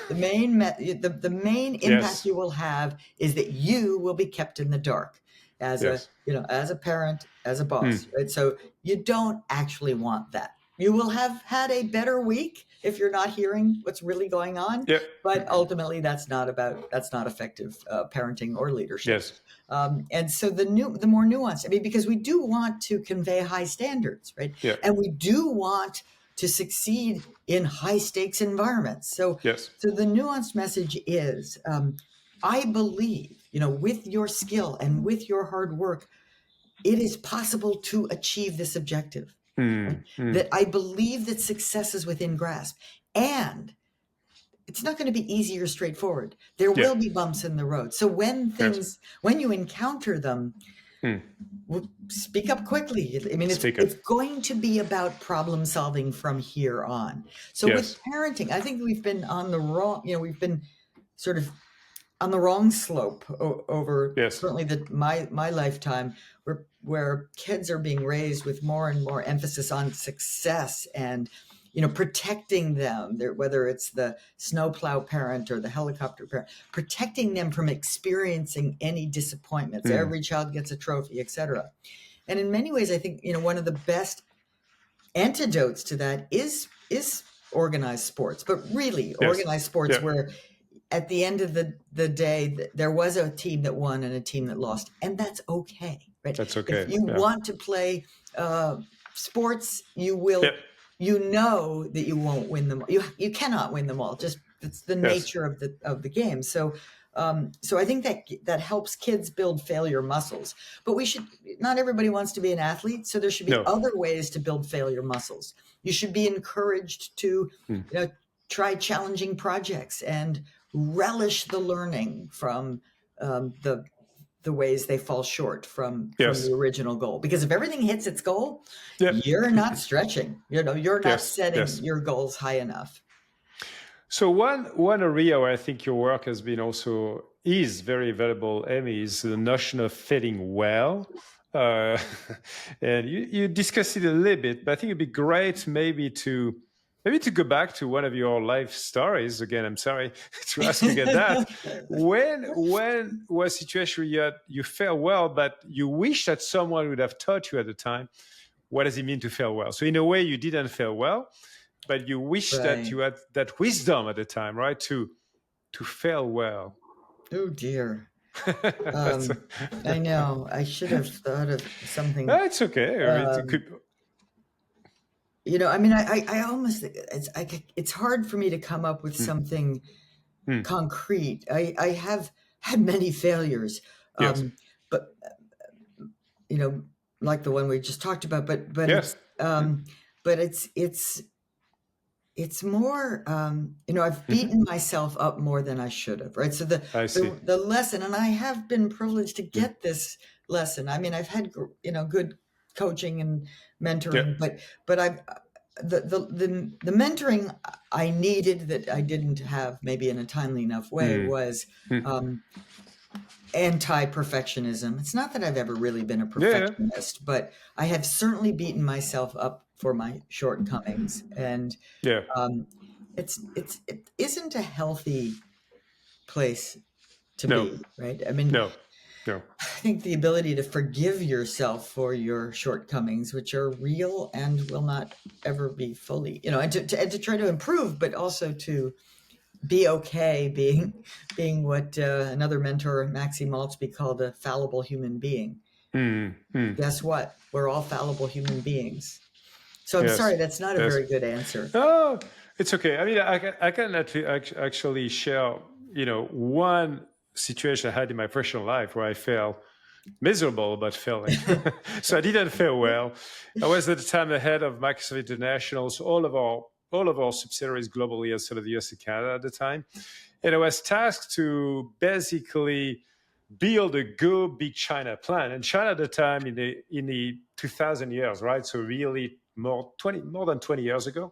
[SPEAKER 2] The main impact you will have is that you will be kept in the dark. as a,
[SPEAKER 1] Yes.
[SPEAKER 2] as a parent, as a boss, right? So you don't actually want that. You will have had a better week if you're not hearing what's really going on,
[SPEAKER 1] Yep.
[SPEAKER 2] but ultimately that's not effective parenting or leadership.
[SPEAKER 1] Yes.
[SPEAKER 2] And so the more nuanced, I mean, because we do want to convey high standards, right?
[SPEAKER 1] Yeah.
[SPEAKER 2] And we do want to succeed in high stakes environments. So,
[SPEAKER 1] Yes.
[SPEAKER 2] so the nuanced message is, I believe, with your skill and with your hard work, it is possible to achieve this objective. Right? That I believe that success is within grasp, and it's not going to be easy or straightforward. There will be bumps in the road. So when you encounter them, speak up quickly. I mean, it's going to be about problem solving from here on. So with parenting, I think we've been on the wrong, we've been sort of on the wrong slope over certainly my lifetime, where kids are being raised with more and more emphasis on success and protecting them, whether it's the snowplow parent or the helicopter parent, protecting them from experiencing any disappointments. Every child gets a trophy, etc. And in many ways, I think one of the best antidotes to that is organized sports, but really organized sports where at the end of the day, there was a team that won and a team that lost, and that's okay, right?
[SPEAKER 1] That's okay.
[SPEAKER 2] If you want to play sports, you will. You know that you won't win them. You cannot win them all. Just it's the nature of the game. So I think that helps kids build failure muscles. But not everybody wants to be an athlete, so there should be other ways to build failure muscles. You should be encouraged to try challenging projects and relish the learning from the ways they fall short from the original goal. Because if everything hits its goal, you're not stretching. You're not setting your goals high enough.
[SPEAKER 1] So one area where I think your work has been is very valuable, Amy, is the notion of fitting well. And you discussed it a little bit, but I think it'd be great maybe to go back to one of your life stories. Again, I'm sorry to ask you again that. When was a situation where you failed well, but you wish that someone would have taught you at the time, what does it mean to fail well? So in a way, you didn't fail well, but you wish that you had that wisdom at the time, right? To fail well.
[SPEAKER 2] Oh, dear. I know. I should have thought of something.
[SPEAKER 1] It's okay.
[SPEAKER 2] I mean, I almost, it's hard for me to come up with something concrete. I have had many failures, but like the one we just talked about, but it's more, I've beaten myself up more than I should have, right? So the lesson, and I have been privileged to get this lesson. I mean, I've had, good coaching and mentoring, but I've, the mentoring I needed that I didn't have maybe in a timely enough way was, anti-perfectionism. It's not that I've ever really been a perfectionist, but I have certainly beaten myself up for my shortcomings, and it isn't a healthy place to be, right? I mean, I think the ability to forgive yourself for your shortcomings, which are real and will not ever be fully, and to try to improve, but also to be okay being what another mentor, Maxie Maltzby, called a fallible human being. Guess what? We're all fallible human beings. So I'm sorry, that's not a very good answer.
[SPEAKER 1] Oh, it's okay. I mean, I can actually share, one situation I had in my personal life where I felt miserable about failing. So I didn't fail well. I was at the time the head of Microsoft International, so all of our subsidiaries globally outside of the US and Canada at the time. And I was tasked to basically build a Go Big China plan. And China at the time in the 2000 years, right? So really more than 20 years ago,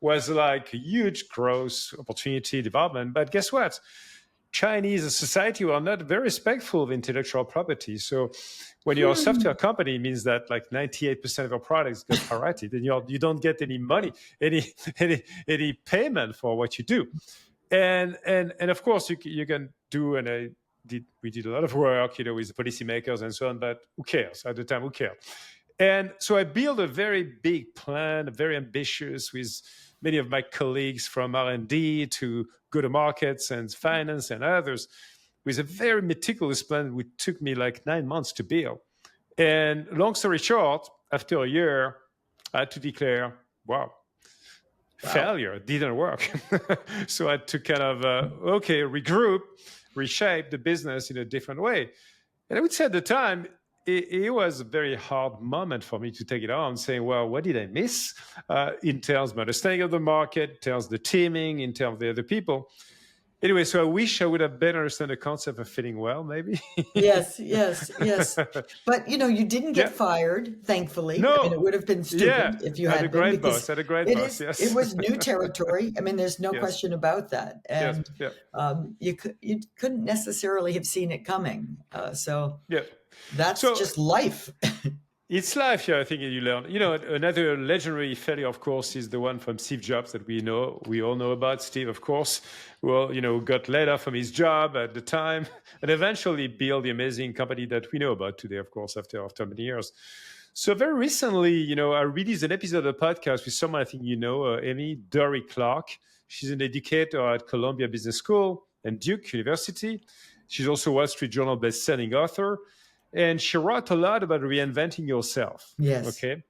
[SPEAKER 1] was like a huge growth opportunity development. But guess what? Chinese society were not very respectful of intellectual property. So when you're a software company, it means that like 98% of your products get pirated, and you don't get any money, any payment for what you do. And of course you can do we did a lot of work, with the policymakers and so on. But who cares at the time? Who cared? And so I built a very big plan, very ambitious, with many of my colleagues from R&D to go-to-markets and finance and others, with a very meticulous plan which took me like 9 months to build. And long story short, after a year, I had to declare, wow. Failure, didn't work. So I had to kind of, regroup, reshape the business in a different way. And I would say at the time, it was a very hard moment for me to take it on, saying, well, what did I miss in terms of understanding of the market, in terms of the teaming, in terms of the other people? Anyway, so I wish I would have better understood the concept of fitting well, maybe.
[SPEAKER 2] Yes. But, you didn't get fired, thankfully.
[SPEAKER 1] No.
[SPEAKER 2] I mean, it would have been stupid if you had
[SPEAKER 1] a great boss. Had a great boss, yes.
[SPEAKER 2] It was new territory. I mean, there's no question about that. And you couldn't necessarily have seen it coming. That's just life.
[SPEAKER 1] It's life, I think you learn. Another legendary failure, of course, is the one from Steve Jobs that we all know about. Steve, of course, got laid off from his job at the time and eventually built the amazing company that we know about today, of course, after many years. So very recently, I released an episode of the podcast with someone I think Amy, Dory Clark. She's an educator at Columbia Business School and Duke University. She's also a Wall Street Journal best-selling author. And she wrote a lot about reinventing yourself.
[SPEAKER 2] Yes.
[SPEAKER 1] Okay.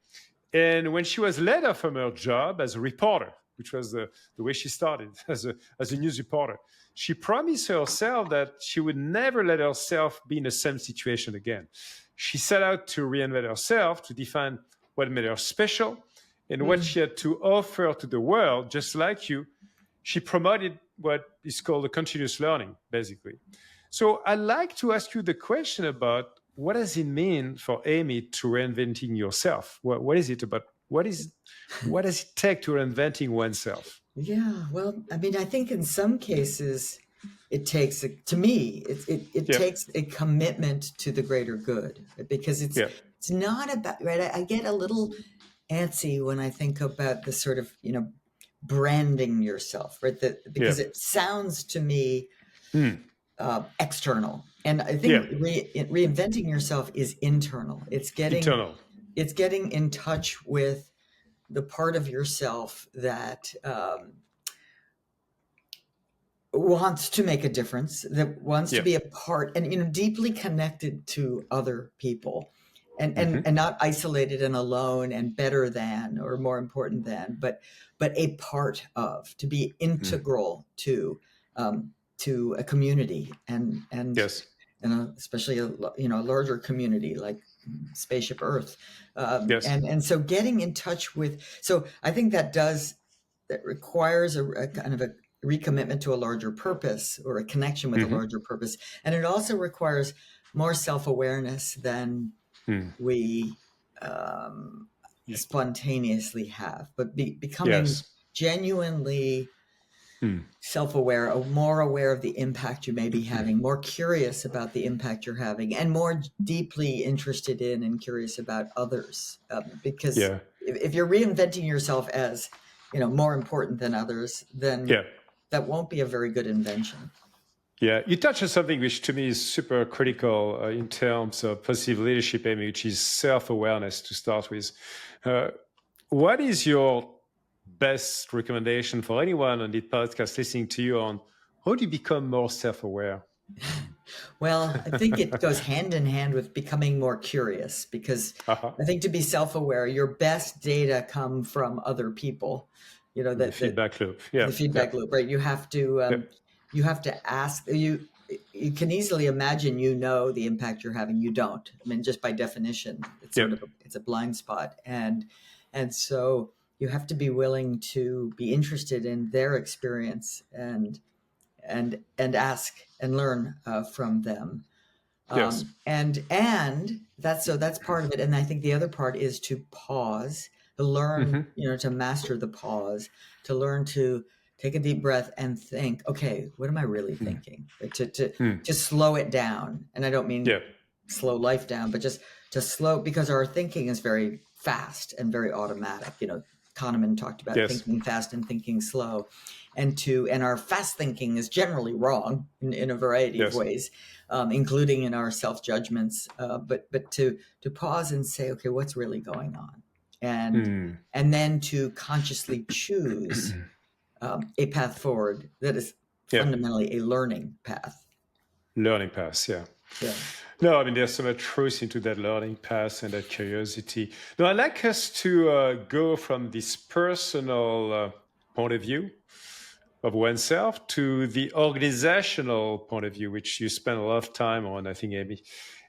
[SPEAKER 1] And when she was laid off from her job as a reporter, which was the way she started as a news reporter, she promised herself that she would never let herself be in the same situation again. She set out to reinvent herself, to define what made her special and what she had to offer to the world. Just like you, she promoted what is called a continuous learning, basically. So I'd like to ask you the question about, what does it mean for Amy to reinventing yourself? What is it about? What does it take to reinventing oneself?
[SPEAKER 2] Yeah, well, I mean, I think in some cases it takes, to me, it takes a commitment to the greater good, because it's not about, right? I get a little antsy when I think about the sort of, branding yourself, right? Because it sounds to me external. And I think reinventing yourself is internal. It's getting in touch with the part of yourself that wants to make a difference, that wants to be a part and deeply connected to other people, and not isolated and alone and better than or more important than, but a part of, to be integral to a community and especially a larger community like Spaceship Earth. And so getting in touch with, so I think that requires a kind of a recommitment to a larger purpose, or a connection with a larger purpose. And it also requires more self-awareness than we spontaneously have, but becoming genuinely self-aware, more aware of the impact you may be having, more curious about the impact you're having, and more deeply interested in and curious about others. Because if you're reinventing yourself as, more important than others, then that won't be a very good invention.
[SPEAKER 1] Yeah, you touched on something which to me is super critical in terms of positive leadership, Amy, which is self-awareness to start with. What is your best recommendation for anyone on this podcast listening to you on how do you become more self-aware?
[SPEAKER 2] Well, I think it goes hand in hand with becoming more curious, because I think to be self-aware, your best data come from other people.
[SPEAKER 1] The feedback loop.
[SPEAKER 2] The feedback loop, right? You have to ask. You can easily imagine the impact you're having. You don't. I mean, just by definition, it's it's a blind spot, and so you have to be willing to be interested in their experience and ask and learn from them. And that's part of it. And I think the other part is to pause, to learn, to master the pause, to learn to take a deep breath and think, okay, what am I really thinking? To slow it down. And I don't mean slow life down, but just to slow, because our thinking is very fast and very automatic, Kahneman talked about
[SPEAKER 1] Yes.
[SPEAKER 2] thinking fast and thinking slow, and our fast thinking is generally wrong in a variety of
[SPEAKER 1] Yes.
[SPEAKER 2] ways, including in our self judgments. But to pause and say, okay, what's really going on, and then to consciously choose a path forward that is fundamentally a learning path.
[SPEAKER 1] Learning paths, yeah.
[SPEAKER 2] Yeah.
[SPEAKER 1] No, I mean, there's so much truth into that learning path and that curiosity. No, I'd like us to go from this personal point of view of oneself to the organizational point of view, which you spend a lot of time on, I think, Amy.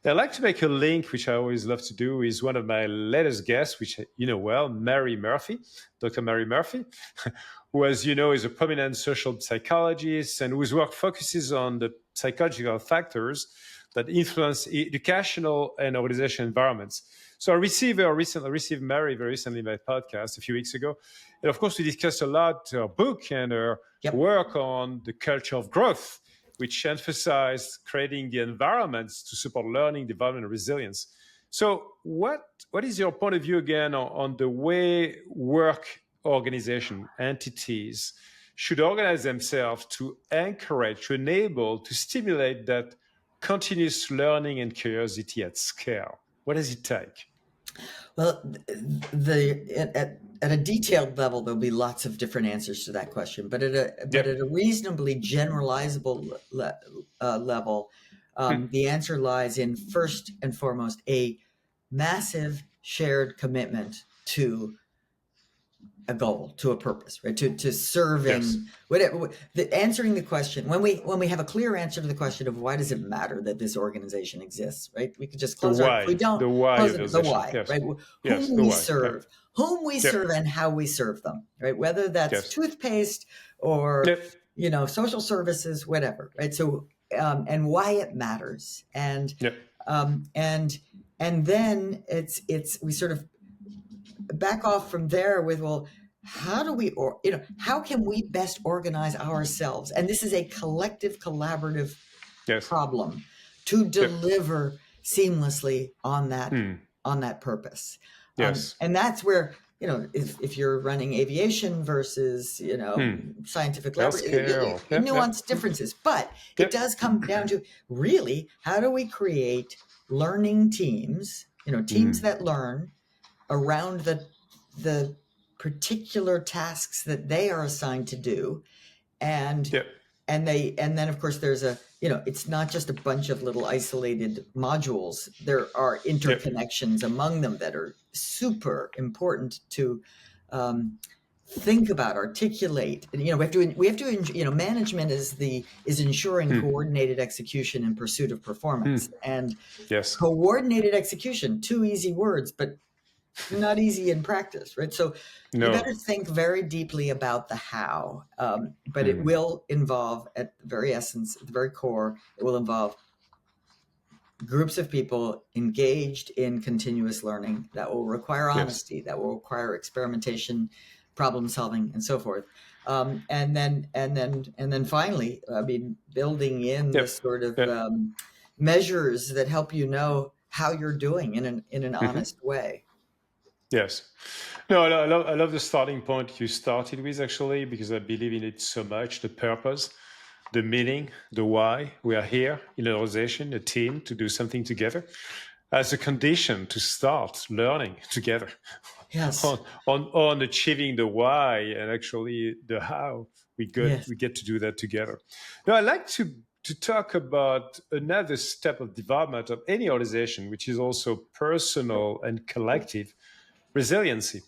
[SPEAKER 1] I'd like to make a link, which I always love to do, is one of my latest guests, which you know well, Mary Murphy, Dr. Mary Murphy, who, as you know, is a prominent social psychologist and whose work focuses on the psychological factors that influence educational and organizational environments. So I received Mary very recently in my podcast a few weeks ago. And of course, we discussed a lot her book and her work on the culture of growth, which emphasized creating the environments to support learning, development, and resilience. So what is your point of view again on the way work organization entities should organize themselves to encourage, to enable, to stimulate that continuous learning and curiosity at scale? What does it take?
[SPEAKER 2] Well, at a detailed level, there'll be lots of different answers to that question. But at a reasonably generalizable level, the answer lies in, first and foremost, a massive shared commitment to a goal, to a purpose, right? To serving whatever. Answering the question, when we have a clear answer to the question of why does it matter that this organization exists, right? We could just close our. We don't
[SPEAKER 1] the why,
[SPEAKER 2] close it, the why, right? Whom we serve, and how we serve them, right? Whether that's toothpaste or social services, whatever, right? So and why it matters, and then it's we sort of back off from there with, well, how do we, how can we best organize ourselves? And this is a collective, collaborative problem to deliver seamlessly on that purpose. And that's where, if you're running aviation versus, scientific laboratory, nuanced differences, but it does come down to really, how do we create learning teams, teams that learn around the particular tasks that they are assigned to do, and then of course there's it's not just a bunch of little isolated modules. There are interconnections among them that are super important to think about, articulate. And, we have to management is ensuring coordinated execution in pursuit of performance, and coordinated execution, two easy words, but not easy in practice, right? So you better think very deeply about the how, but it will involve, at the very essence, at the very core, it will involve groups of people engaged in continuous learning that will require honesty, that will require experimentation, problem solving, and so forth. And then finally, building in the sort of measures that help you know how you're doing in an honest way.
[SPEAKER 1] Yes. No, I love the starting point you started with, actually, because I believe in it so much, the purpose, the meaning, the why we are here in an organization, a team, to do something together as a condition to start learning together on achieving the why and actually the how we get to do that together. Now, I'd like to talk about another step of development of any organization, which is also personal and collective resiliency.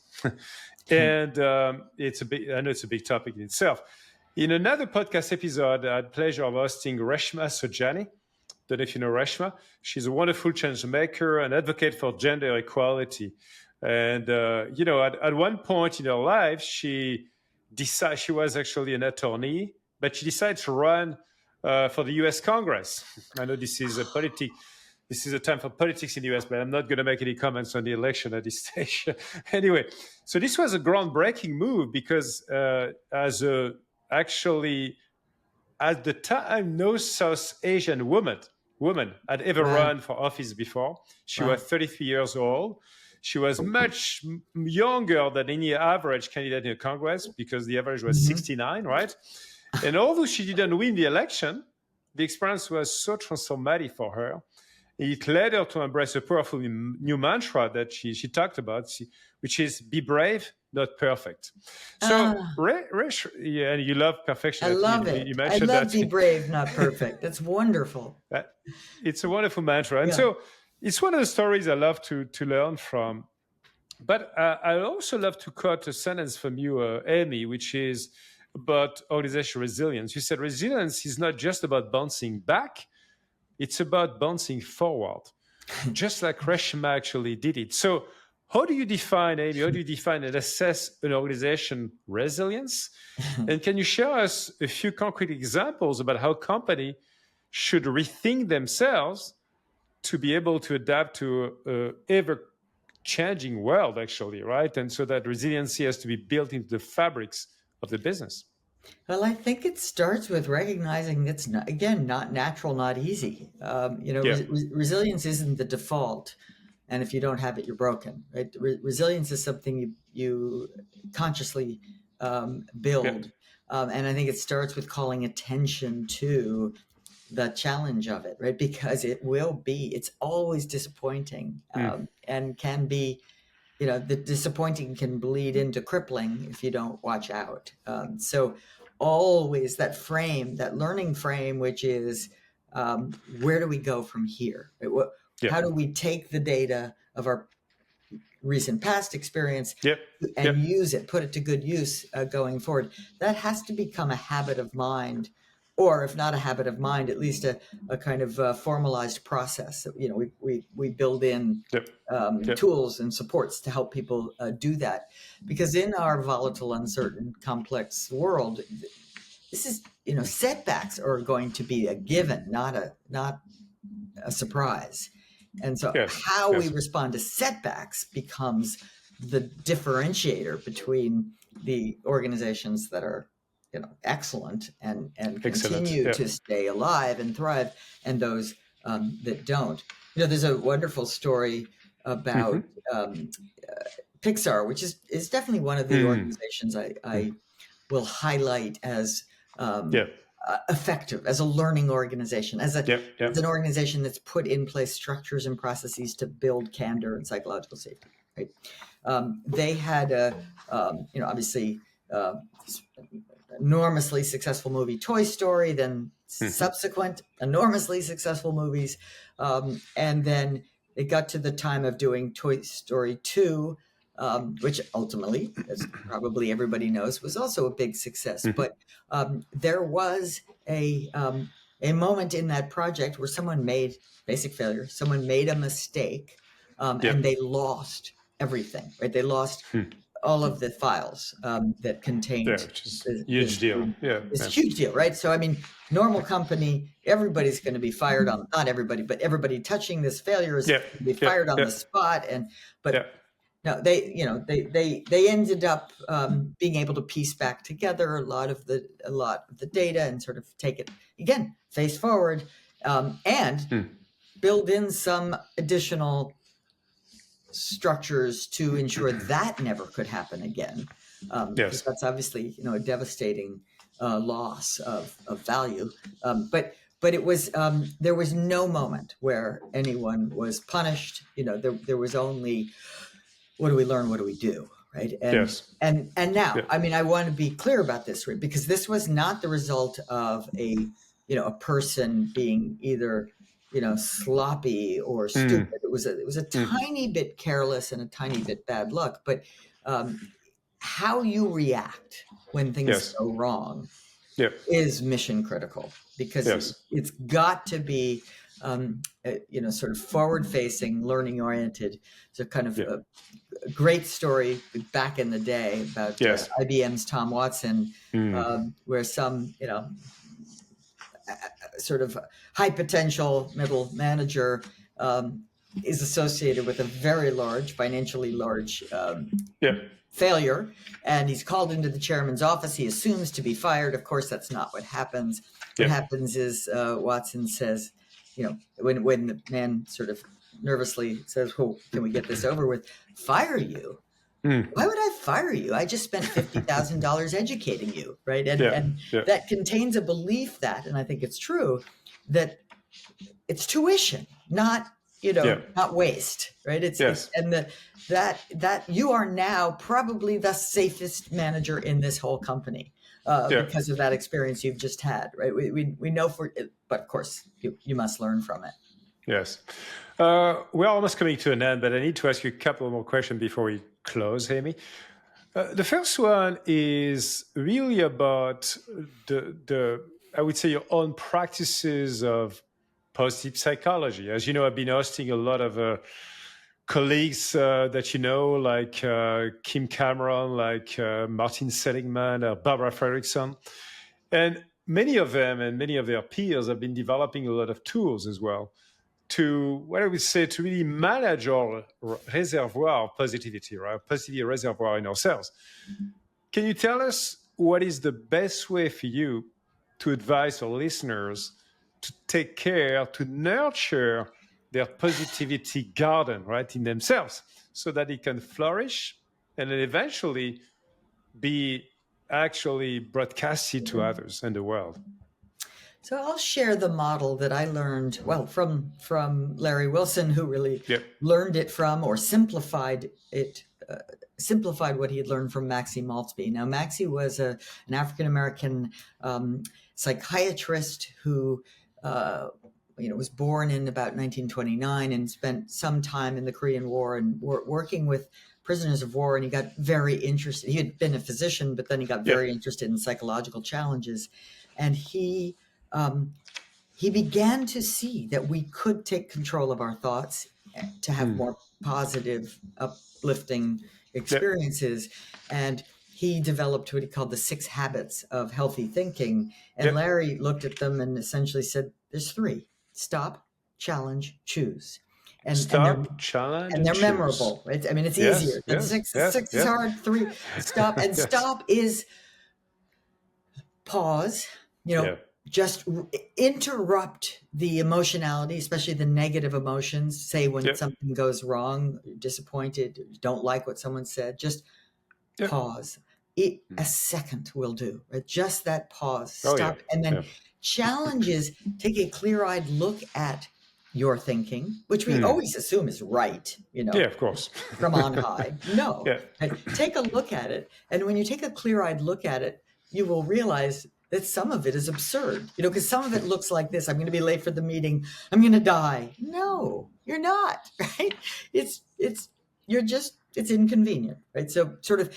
[SPEAKER 1] And I know it's a big topic in itself. In another podcast episode, I had the pleasure of hosting Reshma Sojani. Don't know if you know Reshma. She's a wonderful change maker and advocate for gender equality. And, at one point in her life, she was actually an attorney, but she decided to run for the U.S. Congress. I know this is a time for politics in the US, but I'm not going to make any comments on the election at this stage. Anyway, so this was a groundbreaking move because at the time, no South Asian woman had ever run for office before. She was 33 years old. She was much younger than any average candidate in Congress because the average was 69, right? And although she didn't win the election, the experience was so transformative for her. It led her to embrace a powerful new mantra that she talked about, which is be brave, not perfect. So, yeah, and you love perfection.
[SPEAKER 2] I love it.
[SPEAKER 1] You
[SPEAKER 2] I love be brave, not perfect. That's wonderful.
[SPEAKER 1] It's a wonderful mantra. And so it's one of the stories I love to learn from. But I also love to quote a sentence from you, Amy, which is about organizational resilience. You said resilience is not just about bouncing back, it's about bouncing forward, just like Reshma actually did it. So how do you define, Amy, how do you define and assess an organization resilience? And can you share us a few concrete examples about how company should rethink themselves to be able to adapt to an ever-changing world, actually, right? And so that resiliency has to be built into the fabrics of the business.
[SPEAKER 2] Well, I think it starts with recognizing it's not, again, not natural, not easy. Resilience isn't the default, and if you don't have it, you're broken. Right? Resilience is something you consciously build, and I think it starts with calling attention to the challenge of it, right? Because it's always disappointing, and can be. The disappointing can bleed into crippling if you don't watch out. So always that learning frame, which is where do we go from here? Right? How do we take the data of our recent past experience and use it, put it to good use going forward? That has to become a habit of mind. Or if not a habit of mind, at least a kind of formalized process. We build in tools and supports to help people do that. Because in our volatile, uncertain, complex world, this is setbacks are going to be a given, not a surprise. And so how we respond to setbacks becomes the differentiator between the organizations that are excellent and continue to stay alive and thrive, and those that don't. There's a wonderful story about Pixar, which is definitely one of the organizations I will highlight as effective, as a learning organization, as an organization that's put in place structures and processes to build candor and psychological safety. Right? They had obviously. Enormously successful movie Toy Story, then subsequent enormously successful movies, and then it got to the time of doing Toy Story 2, which ultimately, as probably everybody knows, was also a big success. But there was a moment in that project where someone made basic failure, someone made a mistake, and they lost everything. Right? They lost all of the files that contained
[SPEAKER 1] huge deal.
[SPEAKER 2] It's a huge deal, right? So, I mean, normal company, everybody's going to be fired on, not everybody, but everybody touching this failure is going to be fired on the spot. No, they ended up being able to piece back together a lot of the data and sort of take it again, face forward, and build in some additional structures to ensure that never could happen again. Because that's obviously a devastating loss of value. But it was there was no moment where anyone was punished. There was only what do we learn, what do we do, right? And now, I mean, I want to be clear about this, right? Because this was not the result of a person being either sloppy or stupid. It was a tiny bit careless and a tiny bit bad luck. But how you react when things go wrong is mission critical, because it's got to be sort of forward facing, learning oriented. So kind of a great story back in the day about IBM's Tom Watson, where some sort of high potential middle manager is associated with a very large, financially large failure, and he's called into the chairman's office. He assumes to be fired. Of course, that's not what happens. What happens is Watson says, when the man sort of nervously says, well, can we get this over with? Fire you? Why would I fire you? I just spent $50,000 educating you, right? And that contains a belief that, and I think it's true, that it's tuition, not not waste, right? It's and that you are now probably the safest manager in this whole company because of that experience you've just had, right? We know but of course you must learn from it.
[SPEAKER 1] Yes. We're almost coming to an end, but I need to ask you a couple more questions before we close, Amy. The first one is really about the I would say your own practices of positive psychology. As you know, I've been hosting a lot of colleagues that you know, like Kim Cameron, like Martin Seligman, Barbara Fredrickson. And many of them and many of their peers have been developing a lot of tools as well to, what I would say, to really manage our reservoir of positivity, right? Positivity reservoir in ourselves. Can you tell us what is the best way for you to advise our listeners to take care, to nurture their positivity garden, right, in themselves, so that it can flourish and then eventually be actually broadcasted to others and the world?
[SPEAKER 2] So I'll share the model that I learned, from Larry Wilson, who really learned it from or simplified what he had learned from Maxie Maltby. Now, Maxie was an African-American psychiatrist who was born in about 1929 and spent some time in the Korean War and working with prisoners of war. And he got very interested. He had been a physician, but then he got very interested in psychological challenges. And he began to see that we could take control of our thoughts to have more positive, uplifting experiences. And he developed what he called the 6 habits of healthy thinking. And Larry looked at them and essentially said, there's 3: stop, challenge, choose. And
[SPEAKER 1] challenge,
[SPEAKER 2] and they're memorable, right? I mean, it's easier. And six is hard. 3, stop. And stop is pause, just interrupt the emotionality, especially the negative emotions. Say when something goes wrong, you're disappointed, you don't like what someone said, just pause. A second will do, right? Just that pause, stop. And then challenges, take a clear-eyed look at your thinking, which we always assume is right,
[SPEAKER 1] of course.
[SPEAKER 2] from on high. No, take a look at it. And when you take a clear-eyed look at it, you will realize that some of it is absurd, because some of it looks like this: I'm going to be late for the meeting, I'm going to die. No, you're not, right? It's inconvenient, right? So sort of,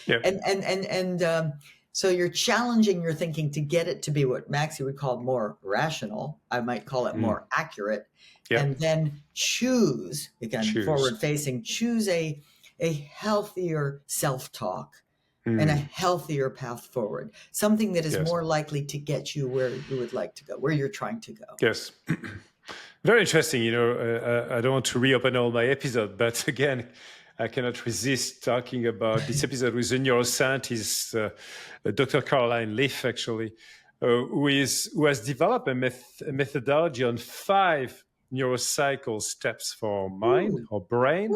[SPEAKER 2] so you're challenging your thinking to get it to be what Maxie would call more rational. I might call it more accurate. And then choose, forward facing, choose a healthier self-talk and a healthier path forward, something that is more likely to get you where you would like to go, where you're trying to go.
[SPEAKER 1] Yes. Very interesting. I don't want to reopen all my episodes, but again, I cannot resist talking about this episode with a neuroscientist, Dr. Caroline Leaf, actually, who has developed a methodology on 5 neurocycle steps for mind or brain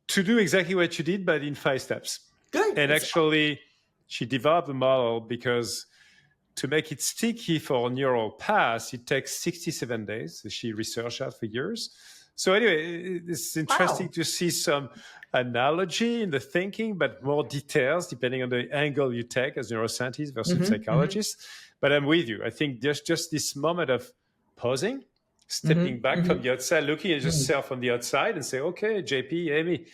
[SPEAKER 1] to do exactly what you did, but in 5 steps.
[SPEAKER 2] Good.
[SPEAKER 1] And actually, she developed a model because to make it sticky for neural paths, it takes 67 days. She researched that for years. So anyway, it's interesting to see some analogy in the thinking, but more details depending on the angle you take as neuroscientists versus psychologists. But I'm with you. I think there's just this moment of pausing, stepping back from the outside, looking at yourself on the outside and say, okay, JP, Amy,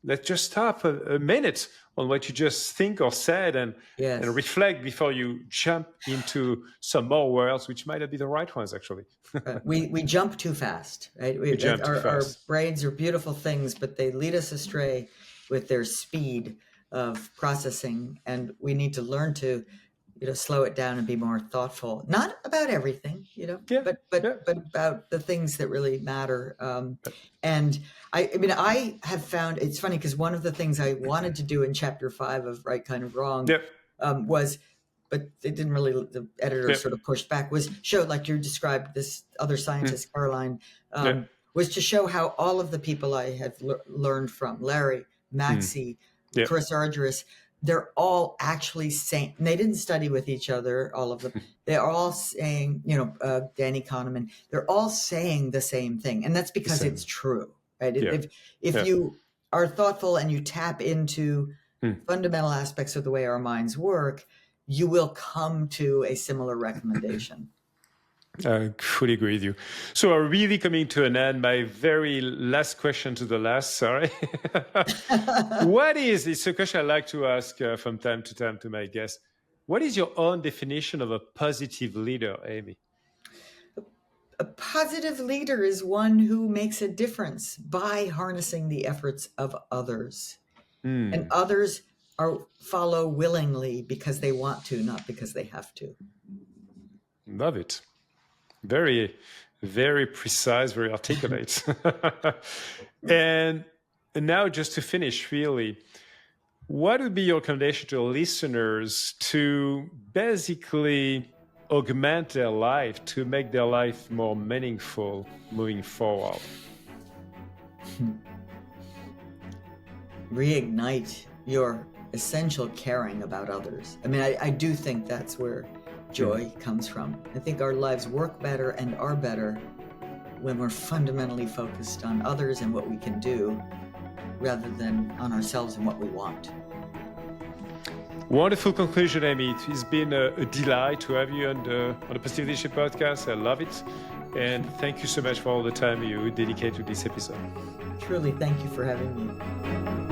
[SPEAKER 1] let's just stop a minute on what you just think or said and reflect before you jump into some more words, which might not be the right ones, actually.
[SPEAKER 2] We jump too fast, right? Our brains are beautiful things, but they lead us astray with their speed of processing. And we need to learn to, slow it down and be more thoughtful, not about everything, but about the things that really matter. And I have found, it's funny because one of the things I wanted to do in chapter 5 of Right Kind of Wrong was but they didn't really, the editor sort of pushed back, was show, like you described, this other scientist, Caroline, was to show how all of the people I had learned from, Larry, Maxi, Chris Argyris, they're all actually saying, and they didn't study with each other, all of them. They're all saying, Danny Kahneman, they're all saying the same thing. And that's because it's true, right? If you are thoughtful and you tap into fundamental aspects of the way our minds work, you will come to a similar recommendation.
[SPEAKER 1] I fully agree with you. So we're really coming to an end. My very last question to the last, sorry. It's a question I like to ask from time to time to my guests. What is your own definition of a positive leader, Amy?
[SPEAKER 2] A positive leader is one who makes a difference by harnessing the efforts of others. And others follow willingly because they want to, not because they have to.
[SPEAKER 1] Love it. Very, very precise, very articulate. And now just to finish, really, what would be your recommendation to listeners to basically augment their life, to make their life more meaningful moving forward?
[SPEAKER 2] Reignite your essential caring about others. I mean, I do think that's where joy comes from. I think our lives work better and are better when we're fundamentally focused on others and what we can do rather than on ourselves and what we want.
[SPEAKER 1] Wonderful conclusion, Amy. It has been a delight to have you on the Positive Leadership Podcast. I love it. And thank you so much for all the time you dedicate to this episode.
[SPEAKER 2] Truly, thank you for having me.